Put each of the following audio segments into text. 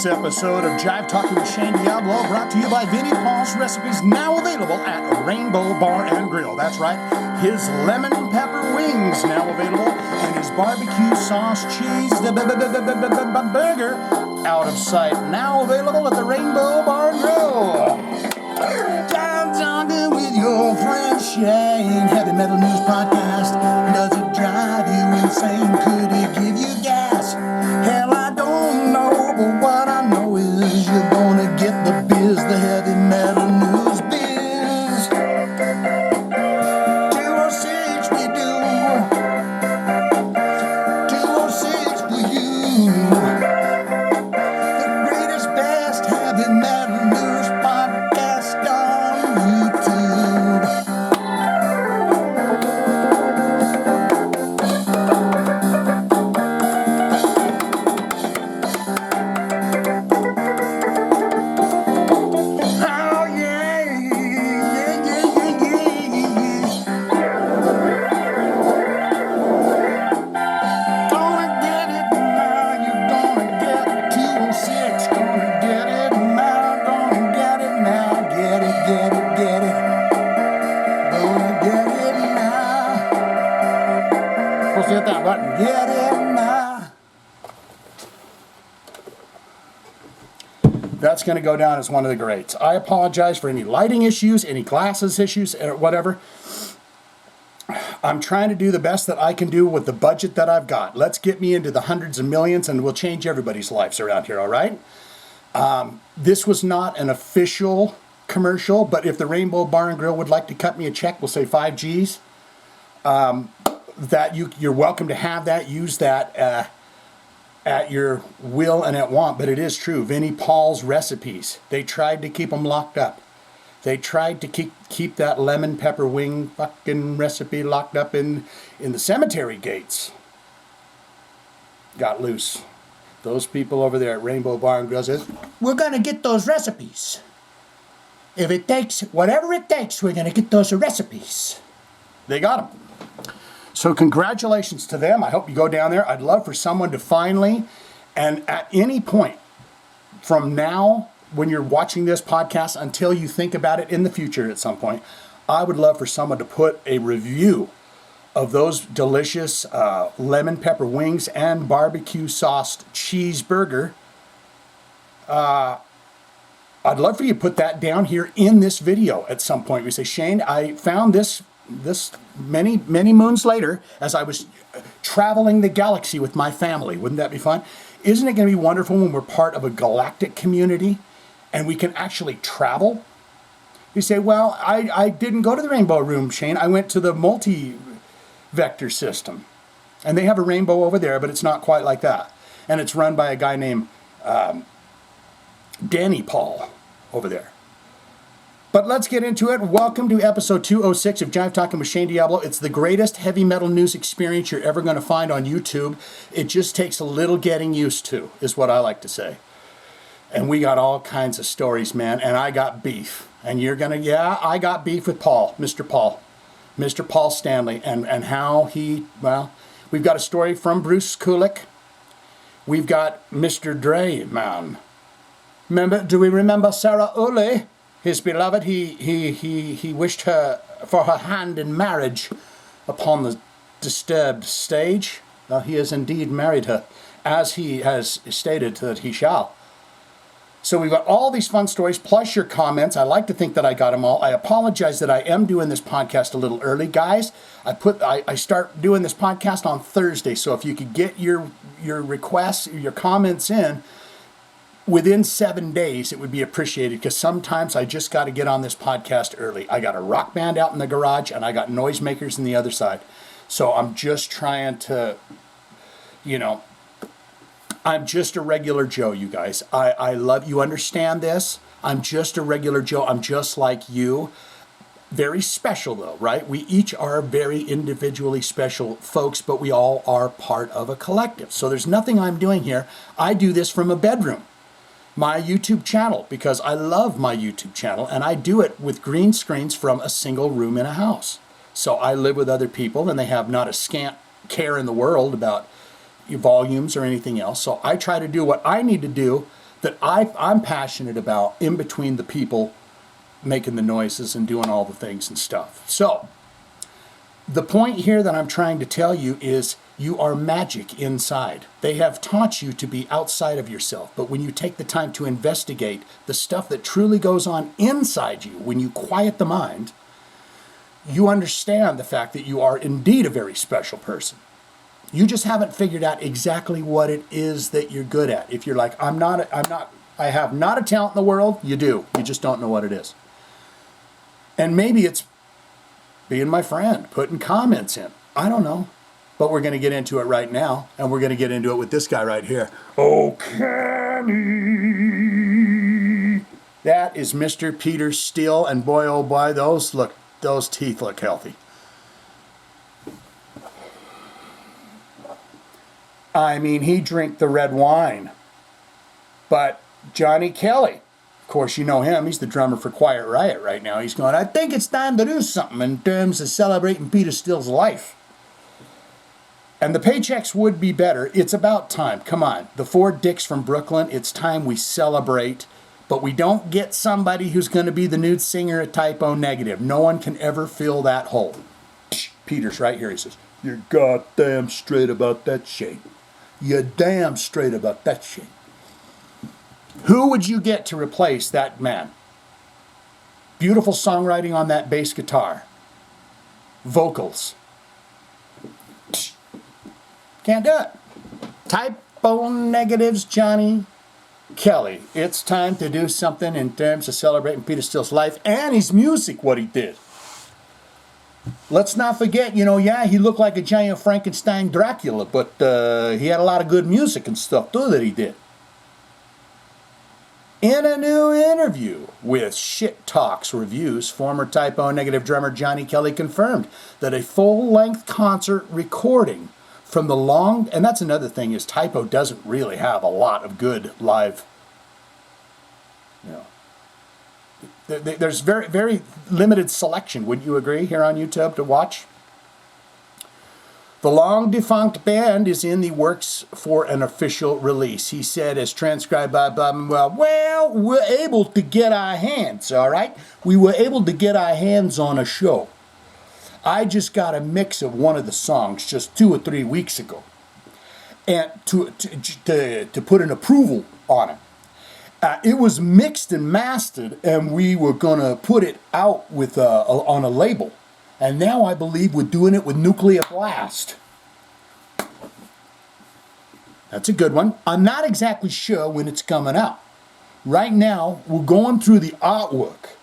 This episode of Jive Talkin with Shane Diablo brought to you by Vinnie Paul's Recipes, now available at Rainbow Bar and Grill. That's right, his lemon pepper wings now available, and his barbecue sauce cheese burger out of sight now available at the Rainbow Bar and Grill. Jive Talkin with your friend Shane, heavy metal news podcast. Does it drive you insane? Could it give you gas? Hell, I don't know, but what I know is you're gonna get the biz, the heavy metal news biz. 206 we do, 206 for you. The greatest, best heavy metal news podcast on YouTube. Hit that button. Get in now. That's going to go down as one of the greats. I apologize for any lighting issues, any glasses issues, or whatever. I'm trying to do the best that I can do with the budget that I've got. Let's get me into the hundreds of millions and we'll change everybody's lives around here, all right? This was not an official commercial, but if the Rainbow Bar and Grill would like to cut me a check, we'll say 5 G's. That you're welcome to have that, use that at your will and at want, but it is true. Vinnie Paul's Recipes, they tried to keep them locked up. They tried to keep that lemon pepper wing fucking recipe locked up in the cemetery gates. Got loose. Those people over there at Rainbow Bar and Grill says, we're gonna get those recipes. If it takes, whatever it takes, we're gonna get those recipes. They got them. So congratulations to them. I hope you go down there. I'd love for someone to finally, and at any point from now, when you're watching this podcast, until you think about it in the future at some point, I would love for someone to put a review of those delicious lemon pepper wings and barbecue sauced cheeseburger. I'd love for you to put that down here in this video at some point. We say, Shane, I found this many moons later as I was traveling the galaxy with my family. Wouldn't that be fun? Isn't it going to be wonderful when we're part of a galactic community and we can actually travel? You say, well, I didn't go to the Rainbow Room, Shane. I went to the multi-vector system. And they have a rainbow over there, but it's not quite like that. And it's run by a guy named Danny Paul over there. But let's get into it. Welcome to episode 206 of Jive Talkin with Shane Diablo. It's the greatest heavy metal news experience you're ever going to find on YouTube. It just takes a little getting used to, is what I like to say. And we got all kinds of stories, man. And I got beef. And you're going to, yeah, I got beef with Paul, Mr. Paul Stanley, and how he, well, we've got a story from Bruce Kulick. We've got Mr. Dre, man. Do we remember Sarah Ule? His beloved, he wished her for her hand in marriage upon the disturbed stage. Well, he has indeed married her, as he has stated that he shall. So we've got all these fun stories, plus your comments. I like to think that I got them all. I apologize that I am doing this podcast a little early, guys. I start doing this podcast on Thursday, so if you could get your requests, your comments in within 7 days, it would be appreciated, because sometimes I just got to get on this podcast early. I got a rock band out in the garage, and I got noisemakers on the other side. So I'm just trying to, I'm just a regular Joe, you guys. I love, you understand this? I'm just a regular Joe. I'm just like you. Very special, though, right? We each are very individually special folks, but we all are part of a collective. So there's nothing I'm doing here. I do this from a bedroom. My YouTube channel, because I love my YouTube channel, and I do it with green screens from a single room in a house. So I live with other people, and they have not a scant care in the world about volumes or anything else. So I try to do what I need to do that I'm passionate about in between the people making the noises and doing all the things and stuff. So, the point here that I'm trying to tell you is you are magic inside. They have taught you to be outside of yourself, but when you take the time to investigate the stuff that truly goes on inside you, when you quiet the mind, you understand the fact that you are indeed a very special person. You just haven't figured out exactly what it is that you're good at. If you're like, I have not a talent in the world, you do. You just don't know what it is. And maybe it's being my friend, putting comments in. I don't know. But we're going to get into it right now, and we're going to get into it with this guy right here. Oh, Kenny! That is Mr. Peter Steele, and boy, oh boy, those teeth look healthy. I mean, he drank the red wine. But Johnny Kelly, of course, you know him. He's the drummer for Quiet Riot right now. He's going, I think it's time to do something in terms of celebrating Peter Steele's life. And the paychecks would be better. It's about time. Come on. The four dicks from Brooklyn, it's time we celebrate. But we don't get somebody who's going to be the nude singer at Typo Negative. No one can ever fill that hole. Peter's right here. He says, you're goddamn straight about that shit. You're damn straight about that shit. Who would you get to replace that man? Beautiful songwriting on that bass guitar. Vocals. Can't do it. Typo Negative's Johnny Kelly. It's time to do something in terms of celebrating Peter Steele's life and his music, what he did. Let's not forget, yeah, he looked like a giant Frankenstein Dracula, but he had a lot of good music and stuff, too, that he did. In a new interview with Shit Talks Reviews, former Typo Negative drummer Johnny Kelly confirmed that a full-length concert recording from the long... And that's another thing, is Typo doesn't really have a lot of good live... There's very, very limited selection, wouldn't you agree, here on YouTube to watch? The long-defunct band is in the works for an official release. He said, as transcribed by Bob, well, we're able to get our hands, all right? We were able to get our hands on a show. I just got a mix of one of the songs just 2 or 3 weeks ago, and to put an approval on it. It was mixed and mastered, and we were going to put it out with on a label. And now I believe we're doing it with Nuclear Blast. That's a good one. I'm not exactly sure when it's coming out. Right now, we're going through the artwork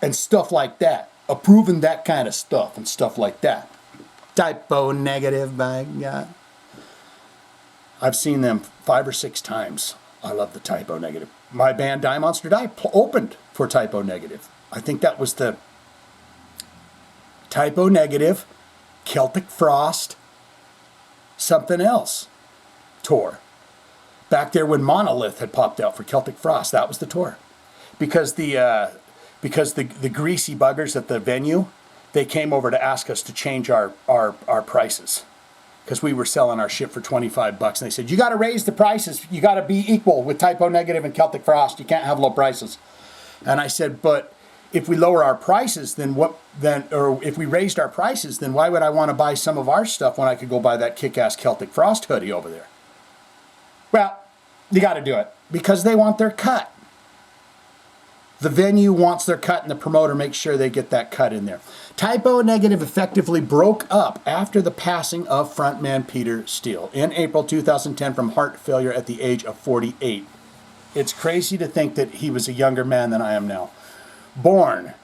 and stuff like that, approving that kind of stuff and stuff like that. Typo Negative, by God. I've seen them 5 or 6 times. I love the Typo Negative. My band Die Monster Die opened for Typo Negative. I think that was the Typo Negative, Celtic Frost, something else tour. Back there when Monolith had popped out for Celtic Frost, that was the tour. Because the greasy buggers at the venue, they came over to ask us to change our prices. Because we were selling our shit for $25, and they said, you got to raise the prices. You got to be equal with Typo Negative and Celtic Frost. You can't have low prices. And I said, but if we lower our prices, or if we raised our prices, then why would I want to buy some of our stuff when I could go buy that kick-ass Celtic Frost hoodie over there? Well, you got to do it because they want their cut. The venue wants their cut, and the promoter makes sure they get that cut in there. Typo Negative effectively broke up after the passing of frontman Peter Steele in April 2010 from heart failure at the age of 48. It's crazy to think that he was a younger man than I am now. Born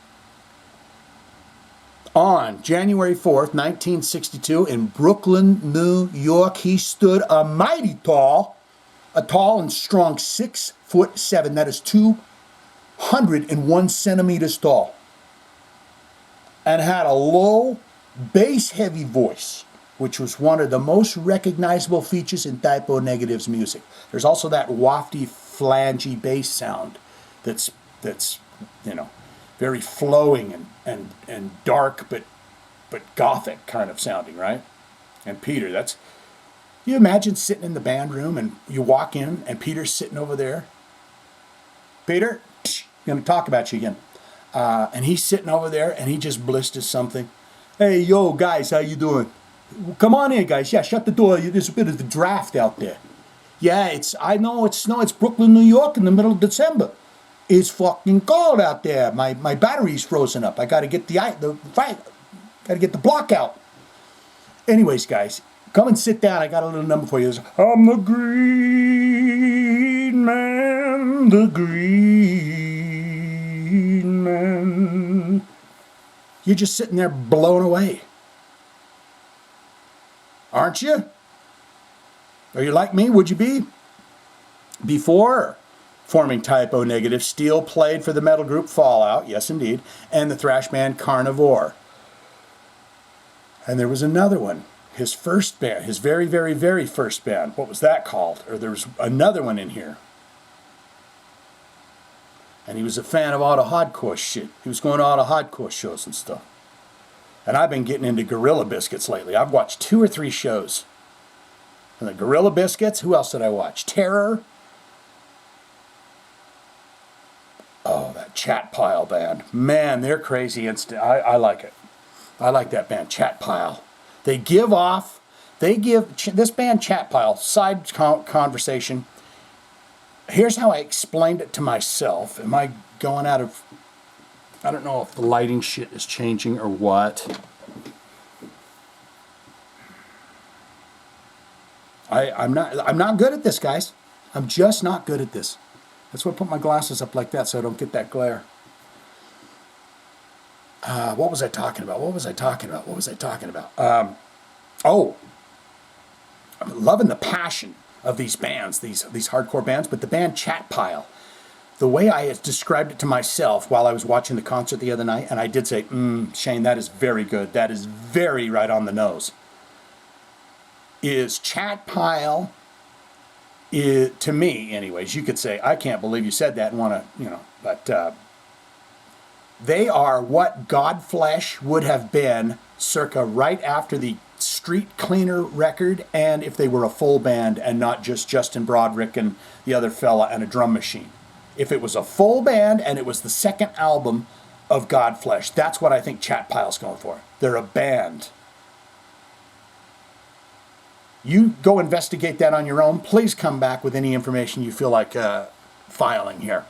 on January 4th, 1962 in Brooklyn, New York, he stood a tall and strong 6'7". That is 201 centimeters tall. And had a low, bass-heavy voice, which was one of the most recognizable features in Typo Negative's music. There's also that wafty, flangey bass sound that's very flowing and dark, but gothic kind of sounding, right? And Peter, you imagine sitting in the band room and you walk in and Peter's sitting over there Peter, going to talk about you again. And he's sitting over there, and he just blisters something. Hey, yo, guys, how you doing? Come on in, guys. Yeah, shut the door. There's a bit of the draft out there. Yeah, I know it's snow. It's Brooklyn, New York in the middle of December. It's fucking cold out there. My battery's frozen up. I got to get got to get the block out. Anyways, guys, come and sit down. I got a little number for you. I'm the green man, the green man. You're just sitting there blown away. Aren't you? Are you like me? Would you be? Before forming Type O Negative, Steele played for the metal group Fallout, yes indeed, and the thrash band Carnivore. And there was another one, his first band, his very, very, very first band. What was that called? Or there was another one in here. And he was a fan of all the hardcore shit. He was going to all the hardcore shows and stuff. And I've been getting into Gorilla Biscuits lately. I've watched 2 or 3 shows. And the Gorilla Biscuits, who else did I watch? Terror. Oh, that Chat Pile band. Man, they're crazy. I like it. I like that band, Chat Pile. This band, Chat Pile, side conversation. Here's how I explained it to myself. Am I going out of... I don't know if the lighting shit is changing or what. I'm not good at this, guys. I'm just not good at this. That's why I put my glasses up like that so I don't get that glare. What was I talking about? I'm loving the passion of these bands, these hardcore bands, but the band Chat Pile, the way I described it to myself while I was watching the concert the other night, and I did say, Shane, that is very good. That is very right on the nose. Is Chat Pile, to me, anyways, you could say, I can't believe you said that and want to, but they are what Godflesh would have been circa right after the Street Cleaner record, and if they were a full band and not just Justin Broderick and the other fella and a drum machine. If it was a full band and it was the second album of Godflesh, that's what I think Chat Pile's going for. They're a band. You go investigate that on your own. Please come back with any information you feel like filing here.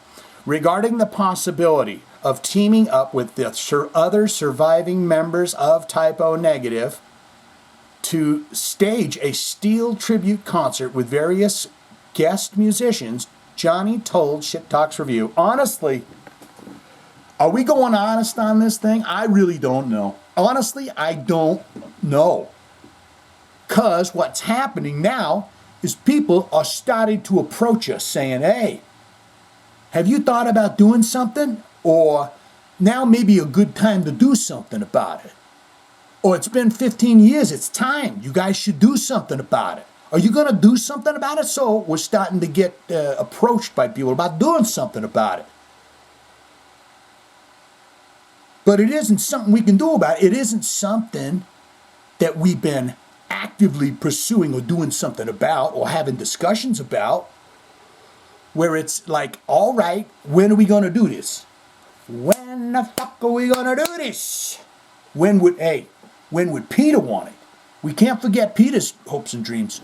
Regarding the possibility of teaming up with the other surviving members of Type O Negative to stage a Steel tribute concert with various guest musicians, Johnny told Shit Talks Review, honestly, are we going honest on this thing? I really don't know. Honestly, I don't know. Because what's happening now is people are starting to approach us saying, hey, have you thought about doing something? Or now may be a good time to do something about it. Or it's been 15 years, it's time. You guys should do something about it. Are you going to do something about it? So we're starting to get approached by people about doing something about it. But it isn't something we can do about it. It isn't something that we've been actively pursuing or doing something about or having discussions about, where it's like, all right, when are we going to do this? When the fuck are we going to do this? When would Peter want it? We can't forget Peter's hopes and dreams.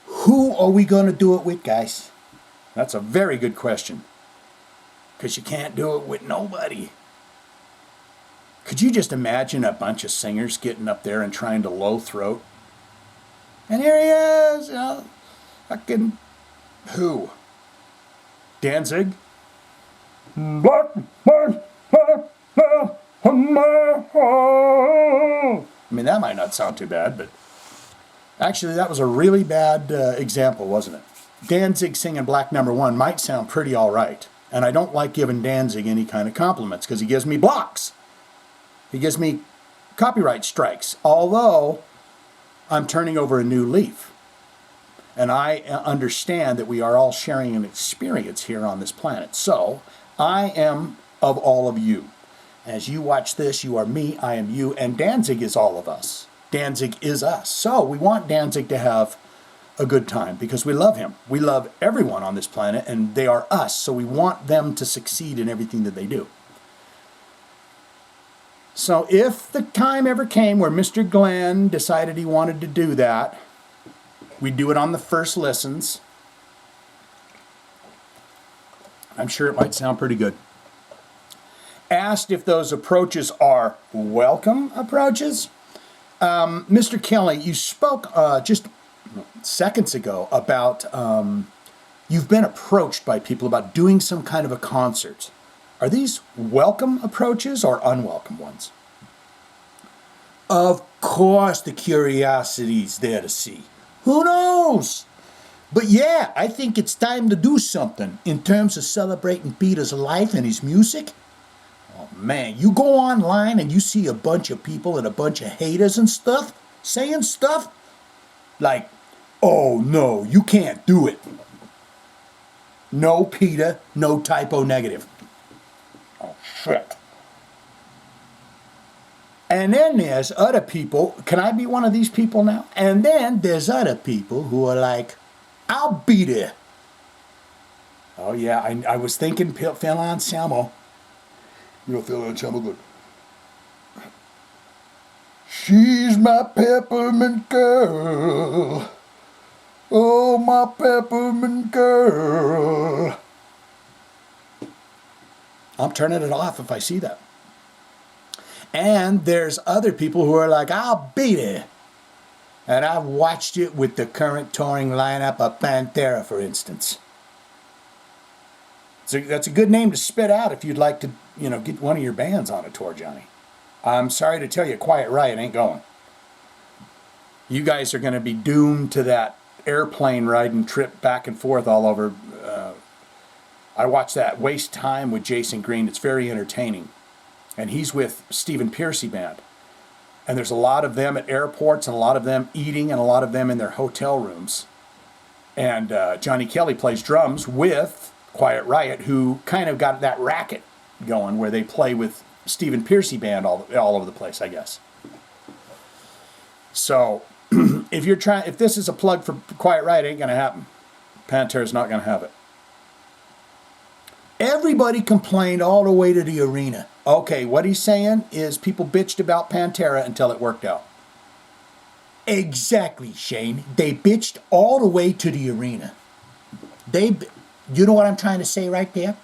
Who are we going to do it with, guys? That's a very good question. Because you can't do it with nobody. Could you just imagine a bunch of singers getting up there and trying to low throat? And here he is, fucking, who? Danzig? I mean, that might not sound too bad, but actually that was a really bad example, wasn't it? Danzig singing Black Number 1 might sound pretty all right. And I don't like giving Danzig any kind of compliments because he gives me blocks. He gives me copyright strikes. Although I'm turning over a new leaf. And I understand that we are all sharing an experience here on this planet. So I am of all of you. As you watch this, you are me, I am you, and Danzig is all of us. Danzig is us. So we want Danzig to have a good time because we love him. We love everyone on this planet, and they are us. So we want them to succeed in everything that they do. So if the time ever came where Mr. Glenn decided he wanted to do that, we'd do it on the first listens. I'm sure it might sound pretty good. Asked if those approaches are welcome approaches. Mr. Kelly, you spoke just seconds ago about you've been approached by people about doing some kind of a concert. Are these welcome approaches or unwelcome ones? Of course the curiosity's there to see. Who knows? But yeah, I think it's time to do something in terms of celebrating Peter's life and his music. Oh man, you go online and you see a bunch of people and a bunch of haters and stuff saying stuff like, oh no, you can't do it. No Peter, no typo negative. Oh shit. And then there's other people, can I be one of these people now? And then there's other people who are like, I'll be there. Oh yeah, I was thinking Phil Anselmo. You know Phil Anselmo good. She's my peppermint girl. Oh, my peppermint girl. I'm turning it off if I see that. And there's other people who are like, I'll be there. And I've watched it with the current touring lineup of Pantera, for instance. So that's a good name to spit out if you'd like to, get one of your bands on a tour, Johnny. I'm sorry to tell you, Quiet Riot ain't going. You guys are going to be doomed to that airplane riding trip back and forth all over. I watched that Waste Time with Jason Green. It's very entertaining. And he's with Stephen Pearcy Band. And there's a lot of them at airports and a lot of them eating and a lot of them in their hotel rooms. And Johnny Kelly plays drums with Quiet Riot, who kind of got that racket going where they play with Stephen Pearcy Band all over the place, I guess. So if this is a plug for Quiet Riot, it ain't going to happen. Pantera's not going to have it. Everybody complained all the way to the arena. Okay, what he's saying is people bitched about Pantera until it worked out. Exactly, Shane. They bitched all the way to the arena. You know what I'm trying to say right there?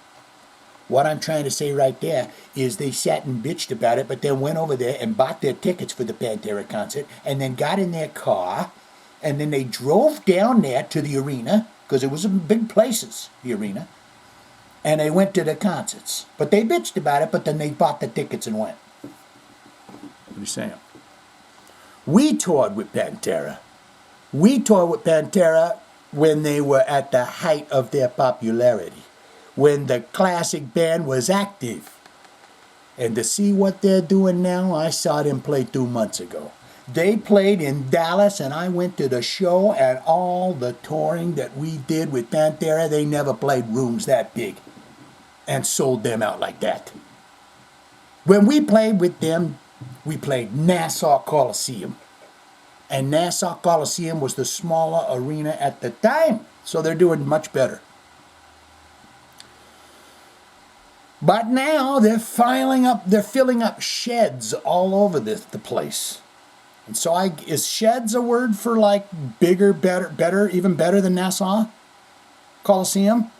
What I'm trying to say right there is they sat and bitched about it, but then went over there and bought their tickets for the Pantera concert, and then got in their car, and then they drove down there to the arena, because it was in big places, the arena, and they went to the concerts. But they bitched about it, but then they bought the tickets and went. What are you saying? We toured with Pantera. We toured with Pantera when they were at the height of their popularity, when the classic band was active. And to see what they're doing now, I saw them play 2 months ago. They played in Dallas, and I went to the show, and all the touring that we did with Pantera, they never played rooms that big and sold them out like that. When we played with them, we played Nassau Coliseum. And Nassau Coliseum was the smaller arena at the time, so they're doing much better. But now they're filling up sheds all over the place. And so is sheds a word for like bigger, better, even better than Nassau Coliseum?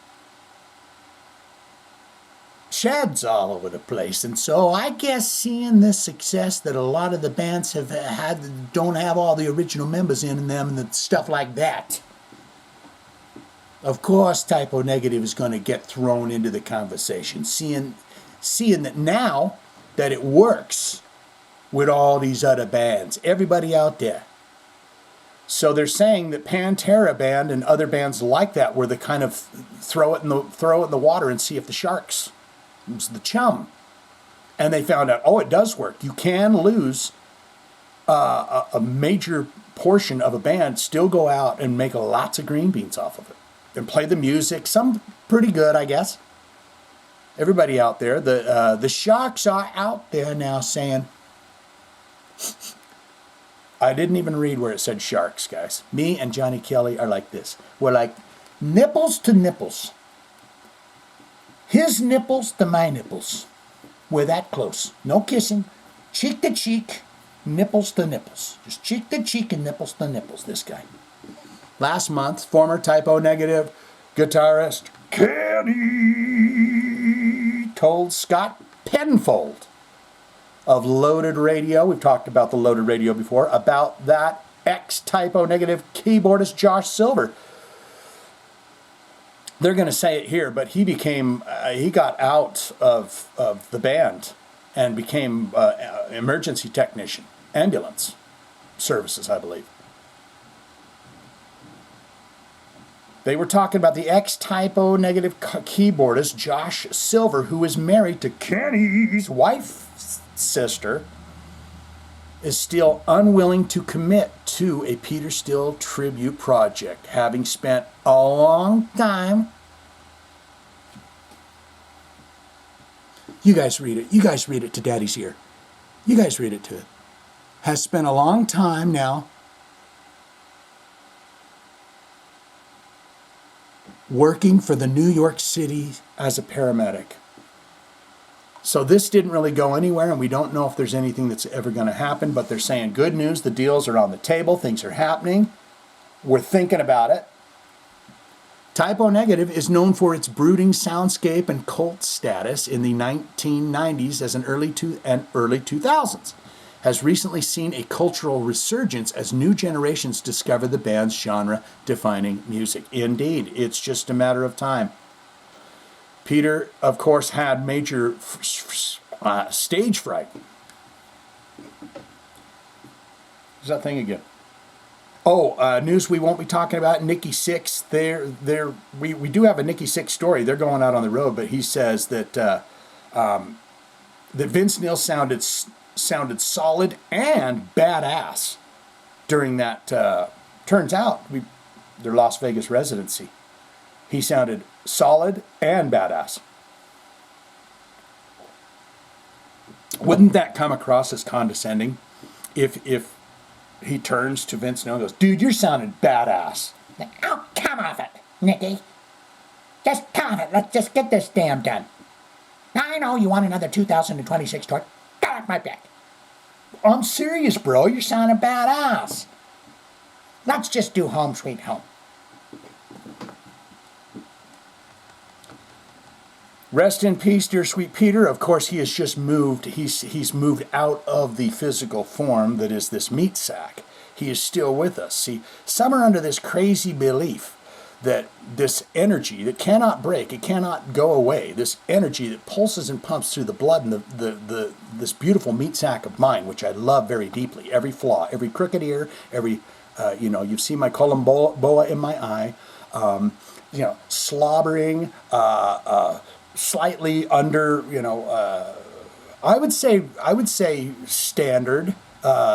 Sheds all over the place. And so I guess seeing this success that a lot of the bands have had don't have all the original members in them and stuff like that. Of course, typo negative is going to get thrown into the conversation, seeing that now that it works with all these other bands, everybody out there. So they're saying that Pantera Band and other bands like that were the kind of throw it in the water and see if the sharks. It was the chum. And they found out, it does work. You can lose a major portion of a band, still go out and make lots of green beans off of it. And play the music, some pretty good, I guess. Everybody out there, the sharks are out there now saying, I didn't even read where it said sharks, guys. Me and Johnny Kelly are like this. We're like nipples to nipples. His nipples to my nipples. We're that close. No kissing. Cheek to cheek. Nipples to nipples. Just cheek to cheek and nipples to nipples, this guy. Last month, former Typo Negative guitarist Kenny told Scott Penfold of Loaded Radio, we've talked about the Loaded Radio before, about that ex-Typo Negative keyboardist Josh Silver. They're going to say it here, but he got out of the band and became emergency technician, ambulance services, I believe. They were talking about the ex-Typo Negative keyboardist Josh Silver, who is married to Kenny's wife's sister, is still unwilling to commit to a Peter Steele tribute project, having spent a long time. You guys read it. You guys read it to Daddy's ear. You guys read it to it. Has spent a long time now working for the New York City as a paramedic. So this didn't really go anywhere, and we don't know if there's anything that's ever going to happen, but they're saying good news, the deals are on the table, things are happening, we're thinking about it. Typo Negative is known for its brooding soundscape and cult status in the 1990s and early 2000s. Has recently seen a cultural resurgence as new generations discover the band's genre-defining music. Indeed, it's just a matter of time. Peter, of course, had major stage fright. What's that thing again? Oh, news we won't be talking about. Nikki Sixx. We do have a Nikki Sixx story. They're going out on the road, but he says that that Vince Neil sounded solid and badass during that. Turns out their Las Vegas residency. He sounded solid and badass. Wouldn't that come across as condescending if he turns to Vince Neil and goes, "Dude, you're sounding badass"? Oh, come off it, Nicky. Just come off it. Let's just get this damn done. I know you want another 2026 tour. Get off my back. I'm serious, bro. You're sounding badass. Let's just do Home Sweet Home. Rest in peace, dear sweet Peter. Of course, he has just moved. He's moved out of the physical form that is this meat sack. He is still with us. See, some are under this crazy belief that this energy that cannot break, it cannot go away, this energy that pulses and pumps through the blood and this beautiful meat sack of mine, which I love very deeply. Every flaw, every crooked ear, every, you've seen my column boa in my eye, slobbering, slightly under, I would say standard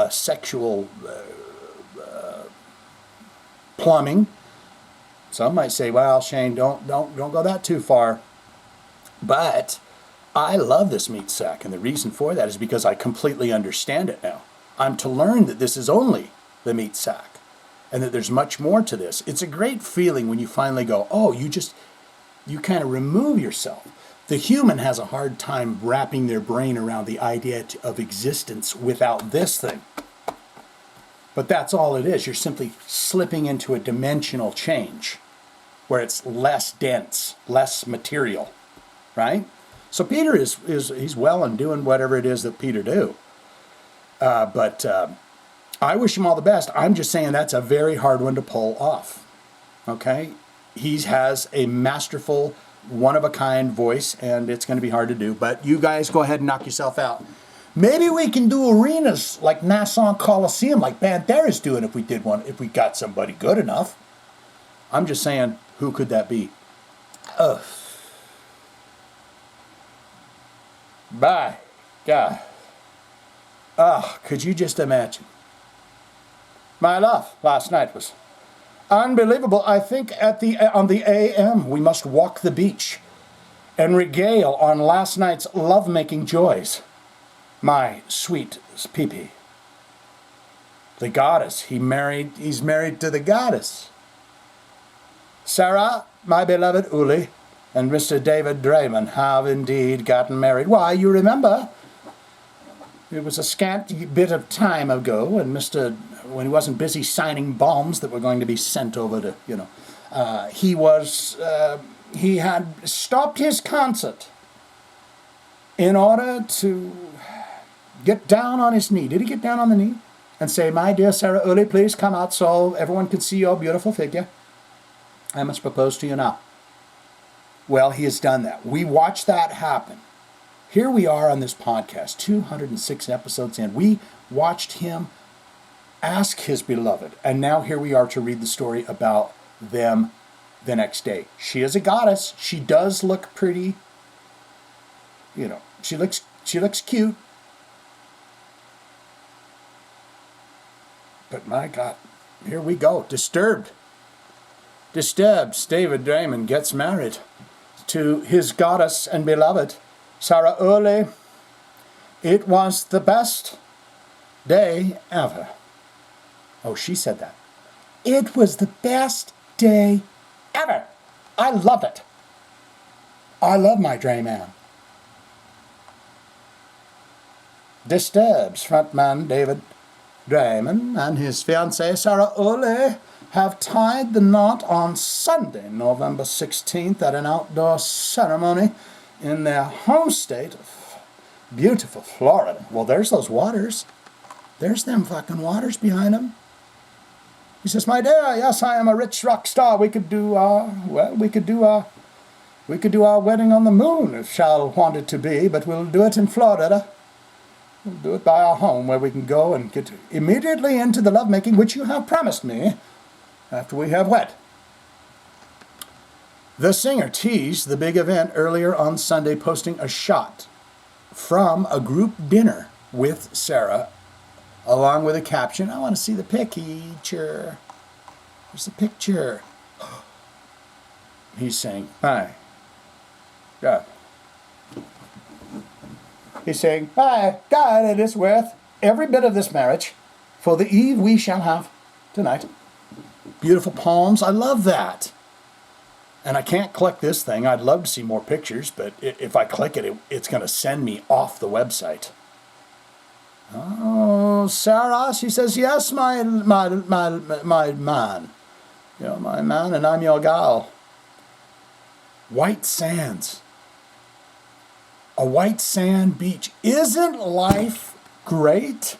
sexual plumbing. Some might say, well, Shane, don't go that too far. But I love this meat sack, and the reason for that is because I completely understand it now. I'm to learn that this is only the meat sack, and that there's much more to this. It's a great feeling when you finally go, oh, you kind of remove yourself. The human has a hard time wrapping their brain around the idea of existence without this thing. But that's all it is. You're simply slipping into a dimensional change where it's less dense, less material, right? So Peter he's well and doing whatever it is that Peter do. But I wish him all the best. I'm just saying that's a very hard one to pull off, okay? He has a masterful, one-of-a-kind voice, and it's going to be hard to do. But you guys go ahead and knock yourself out. Maybe we can do arenas like Nassau Coliseum, like Banthera's doing if we got somebody good enough. I'm just saying, who could that be? By God. Could you just imagine? My love last night was unbelievable. I think on the AM we must walk the beach and regale on last night's lovemaking joys. My sweet pee-pee. The goddess. He's married to the goddess. Sarah, my beloved Uli, and Mr. David Draymond have indeed gotten married. Why, you remember, it was a scant bit of time ago, and when he wasn't busy signing bombs that were going to be sent over to, he had stopped his concert in order to get down on his knee. Did he get down on the knee and say, "My dear Sarah Uli, please come out so everyone can see your beautiful figure. I must propose to you now"? Well, he has done that. We watched that happen. Here we are on this podcast, 206 episodes in. We watched him ask his beloved, and now here we are to read the story about them the next day. She is a goddess. She does look pretty. She looks cute. But my God, here we go. Disturbed. David Draymond gets married to his goddess and beloved, Sarah Uli. It was the best day ever. Oh, she said that. It was the best day ever. I love it. I love my Drayman. Disturbed's frontman David Draymond and his fiancée Sarah Uli have tied the knot on Sunday, November 16th, at an outdoor ceremony in their home state of beautiful Florida. Well, there's those waters. There's them fucking waters behind them. He says, "My dear, yes, I am a rich rock star. We could do our wedding on the moon if Shal wanted to be, but we'll do it in Florida. We'll do it by our home, where we can go and get immediately into the lovemaking, which you have promised me, after we have wed." The singer teased the big event earlier on Sunday, posting a shot from a group dinner with Sarah, along with a caption, "I want to see the picture. Where's the picture?" He's saying, "Hi, God." He's saying, "By God, it is worth every bit of this marriage for the eve we shall have tonight." Beautiful palms. I love that. And I can't click this thing. I'd love to see more pictures, but if I click it, it's going to send me off the website. Oh, Sarah, she says, "Yes, my man. You're my man and I'm your gal." White sands. A white sand beach. Isn't life great?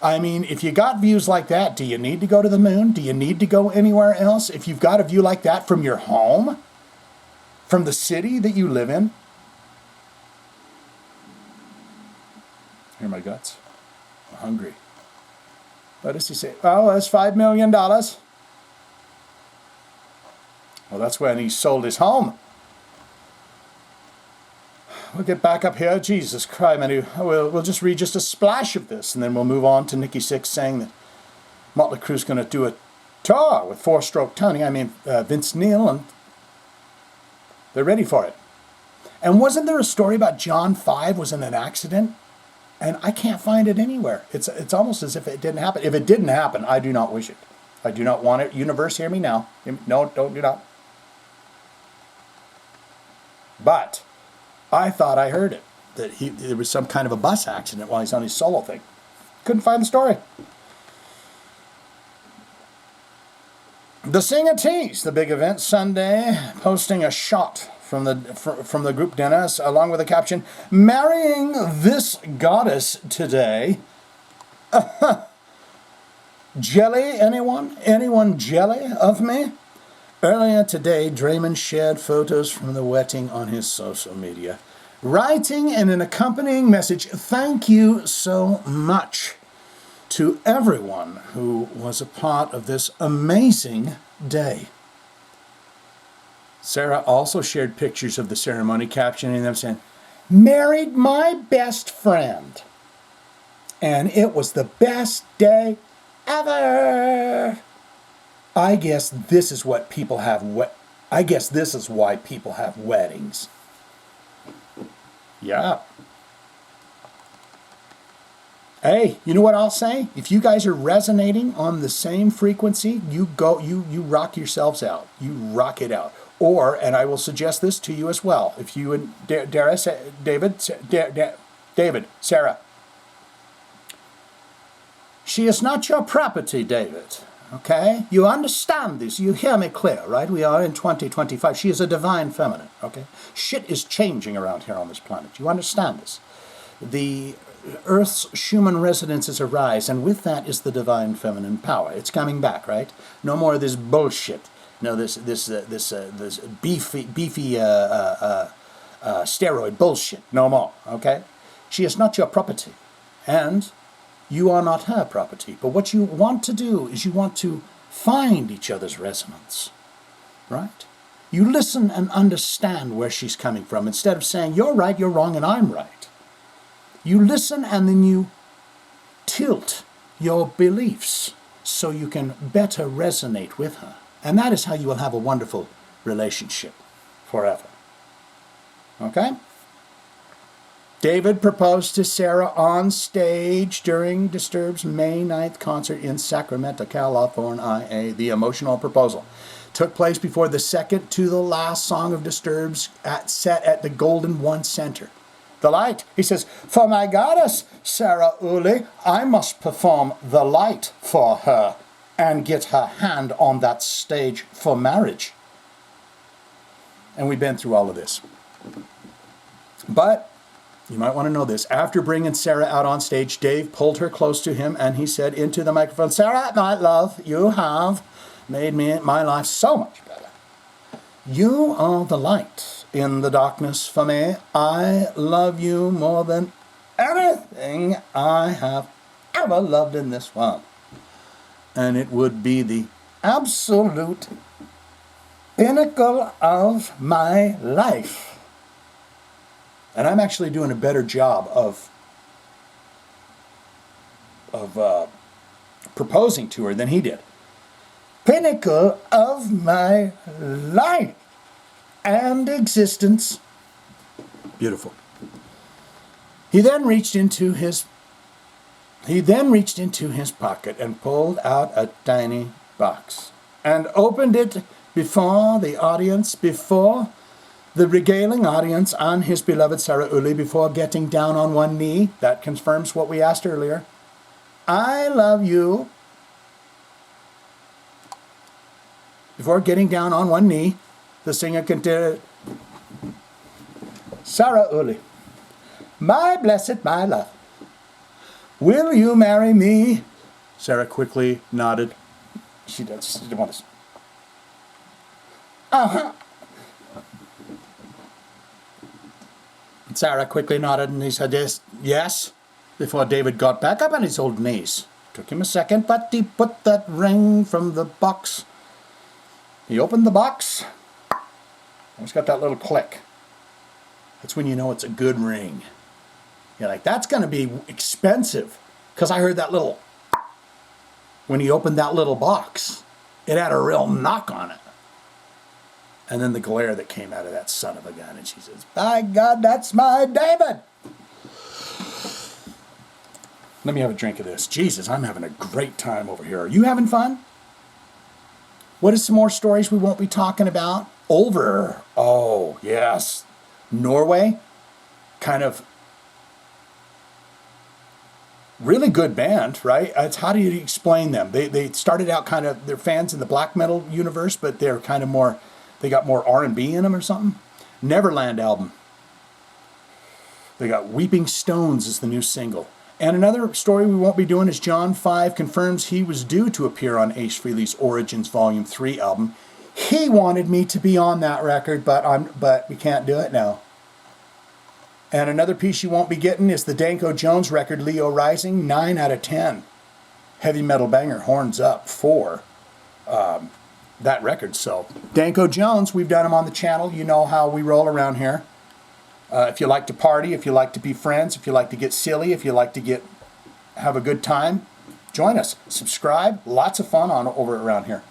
I mean, if you got views like that, do you need to go to the moon? Do you need to go anywhere else? If you've got a view like that from your home, from the city that you live in. Here are my guts. I'm hungry. What does he say? "Oh, that's $5 million. Well, that's when he sold his home. We'll get back up here. Jesus Christ, man. We'll just read just a splash of this, and then we'll move on to Nikki Sixx saying that Motley Crue's going to do a tour with Four Stroke Tony. Vince Neil, and they're ready for it. And wasn't there a story about John 5 was in an accident? And I can't find it anywhere. It's almost as if it didn't happen. If it didn't happen, I do not wish it. I do not want it. Universe, hear me now. No, don't do that. But I thought I heard it, that there was some kind of a bus accident while he's on his solo thing. Couldn't find the story. The singer teased the big event Sunday, posting a shot from the group dinners, along with a caption, "Marrying this goddess today." Jelly, anyone? Anyone jelly of me? Earlier today, Draymond shared photos from the wedding on his social media, writing in an accompanying message, "Thank you so much to everyone who was a part of this amazing day." Sarah also shared pictures of the ceremony, captioning them saying, "Married my best friend, and it was the best day ever." I guess this is what people have. I guess this is why people have weddings. Yeah. Hey, you know what I'll say? If you guys are resonating on the same frequency, you rock yourselves out. You rock it out. Or, and I will suggest this to you as well, if you and David, Sarah, she is not your property, David. Okay? You understand this. You hear me clear, right? We are in 2025. She is a divine feminine, okay? Shit is changing around here on this planet. You understand this? The Earth's Schumann resonances arise, and with that is the divine feminine power. It's coming back, right? No more of this bullshit. No, this beefy steroid bullshit. No more, okay? She is not your property, and you are not her property. But what you want to do is you want to find each other's resonance, right? You listen and understand where she's coming from instead of saying, you're right, you're wrong, and I'm right. You listen and then you tilt your beliefs so you can better resonate with her. And that is how you will have a wonderful relationship forever. Okay? David proposed to Sarah on stage during Disturbed's May 9th concert in Sacramento, California. The emotional proposal took place before the second to the last song of Disturbed's set at the Golden One Center. The light. He says, for my goddess, Sarah Uli, I must perform the light for her and get her hand on that stage for marriage. And we've been through all of this. But you might want to know this. After bringing Sarah out on stage, Dave pulled her close to him and he said into the microphone, Sarah, my love, you have made my life so much better. You are the light in the darkness for me. I love you more than anything I have ever loved in this world. And it would be the absolute pinnacle of my life. And I'm actually doing a better job of proposing to her than he did. Pinnacle of my life and existence. Beautiful. He then reached into his pocket and pulled out a tiny box and opened it before the audience, before the regaling audience on his beloved Sarah Uli, before getting down on one knee. That confirms what we asked earlier. I love you. Before getting down on one knee, the singer continued, Sarah Uli, my blessed, my love, will you marry me? Sarah quickly nodded. She didn't want to. Uh-huh. Sarah quickly nodded and he said, yes, before David got back up on his old knees. Took him a second, but he put that ring from the box. He opened the box. It's got that little click. That's when you know it's a good ring. You're like, that's going to be expensive. Because I heard that little, when he opened that little box, it had a real knock on it. And then the glare that came out of that son of a gun. And she says, by God, that's my David. Let me have a drink of this. Jesus, I'm having a great time over here. Are you having fun? What is some more stories we won't be talking about? Over. Oh, yes. Norway. Kind of really good band, right? It's, how do you explain them? They started out kind of, they're fans in the black metal universe, but they're kind of more, they got more R&B in them or something. Neverland album. They got Weeping Stones as the new single. And another story we won't be doing is John 5 confirms he was due to appear on Ace Frehley's Origins Volume 3 album. He wanted me to be on that record, but we can't do it now. And another piece you won't be getting is the Danko Jones record, Leo Rising, 9 out of 10. Heavy metal banger, horns up for that record. So Danko Jones, we've done him on the channel. You know how we roll around here. If you like to party, if you like to be friends, if you like to get silly, if you like to have a good time, join us. Subscribe. Lots of fun over around here.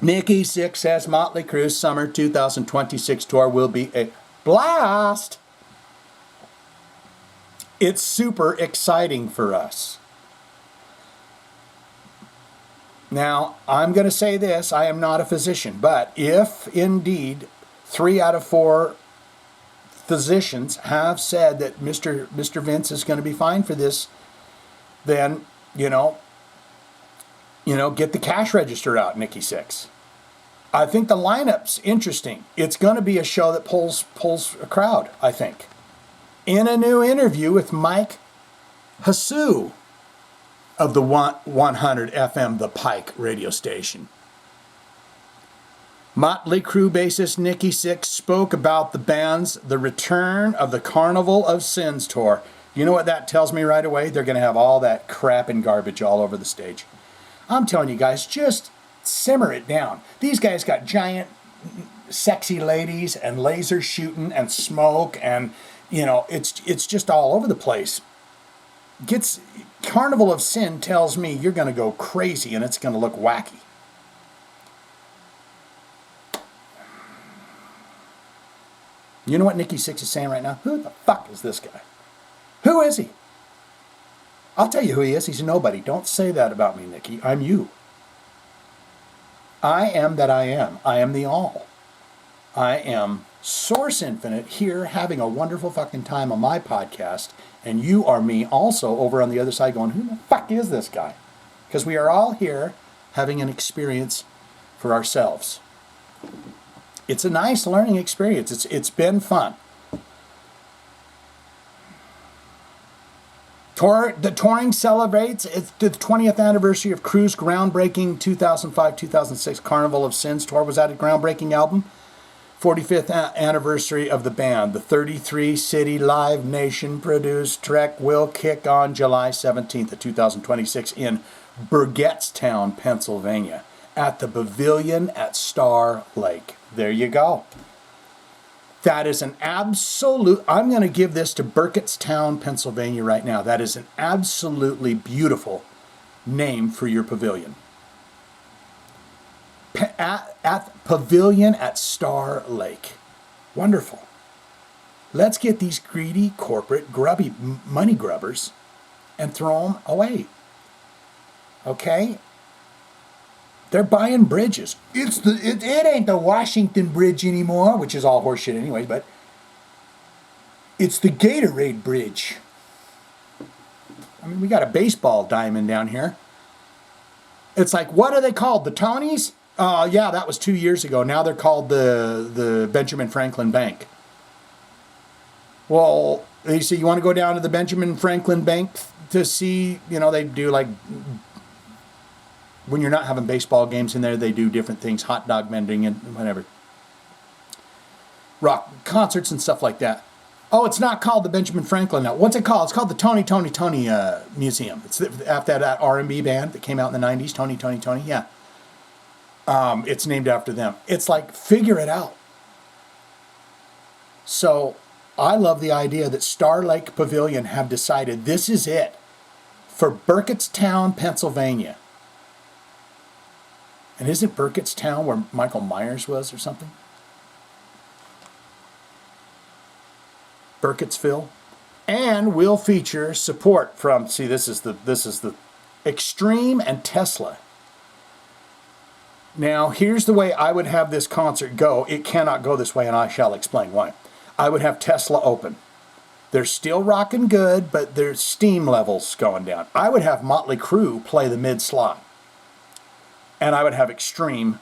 Nikki 6 says Motley Crue's summer 2026 tour will be a blast. It's super exciting for us. Now, I'm going to say this, I am not a physician, but if indeed 3 out of 4 physicians have said that Mr. Vince is going to be fine for this, then, get the cash register out, Nikki Sixx. I think the lineup's interesting. It's going to be a show that pulls a crowd, I think. In a new interview with Mike Hasu of the 100 FM The Pike radio station, Motley Crue bassist Nikki Sixx spoke about the return of the Carnival of Sins tour. You know what that tells me right away? They're going to have all that crap and garbage all over the stage. I'm telling you guys, just simmer it down. These guys got giant, sexy ladies and laser shooting and smoke and, it's just all over the place. Carnival of Sin tells me you're going to go crazy and it's going to look wacky. You know what Nikki Sixx is saying right now? Who the fuck is this guy? Who is he? I'll tell you who he is. He's nobody. Don't say that about me, Nikki. I'm you. I am that I am. I am the all. I am Source Infinite here having a wonderful fucking time on my podcast. And you are me also over on the other side going, who the fuck is this guy? Because we are all here having an experience for ourselves. It's a nice learning experience. It's been fun. The touring celebrates it's the 20th anniversary of Crue's groundbreaking 2005-2006 Carnival of Sins tour. Was that a groundbreaking album? 45th anniversary of the band. The 33-city Live Nation produced trek will kick on July 17th of 2026 in Burgettstown, Pennsylvania, at the Pavilion at Star Lake. There you go. That is an absolute, I'm going to give this to Burgettstown, Pennsylvania right now. That is an absolutely beautiful name for your pavilion. At Pavilion at Star Lake. Wonderful. Let's get these greedy, corporate, grubby money grubbers and throw them away. Okay? They're buying bridges. It ain't the Washington Bridge anymore, which is all horseshit anyway, but it's the Gatorade Bridge. I mean, we got a baseball diamond down here. It's like, what are they called? The Tonys? Yeah, that was 2 years ago. Now they're called the Benjamin Franklin Bank. Well, you see, you want to go down to the Benjamin Franklin Bank to see, they do like, when you're not having baseball games in there, they do different things, hot dog vending and whatever. Rock concerts and stuff like that. Oh, it's not called the Benjamin Franklin now. What's it called? It's called the Tony Museum. It's after that R&B band that came out in the 90s, Tony, yeah. It's named after them. It's like, figure it out. So I love the idea that Star Lake Pavilion have decided this is it for Burgettstown, Pennsylvania. And isn't Burgettstown where Michael Myers was or something? Burkittsville. And will feature support from, see, this is the Extreme and Tesla. Now, here's the way I would have this concert go. It cannot go this way, and I shall explain why. I would have Tesla open. They're still rocking good, but their steam level's going down. I would have Motley Crue play the mid slot. And I would have Extreme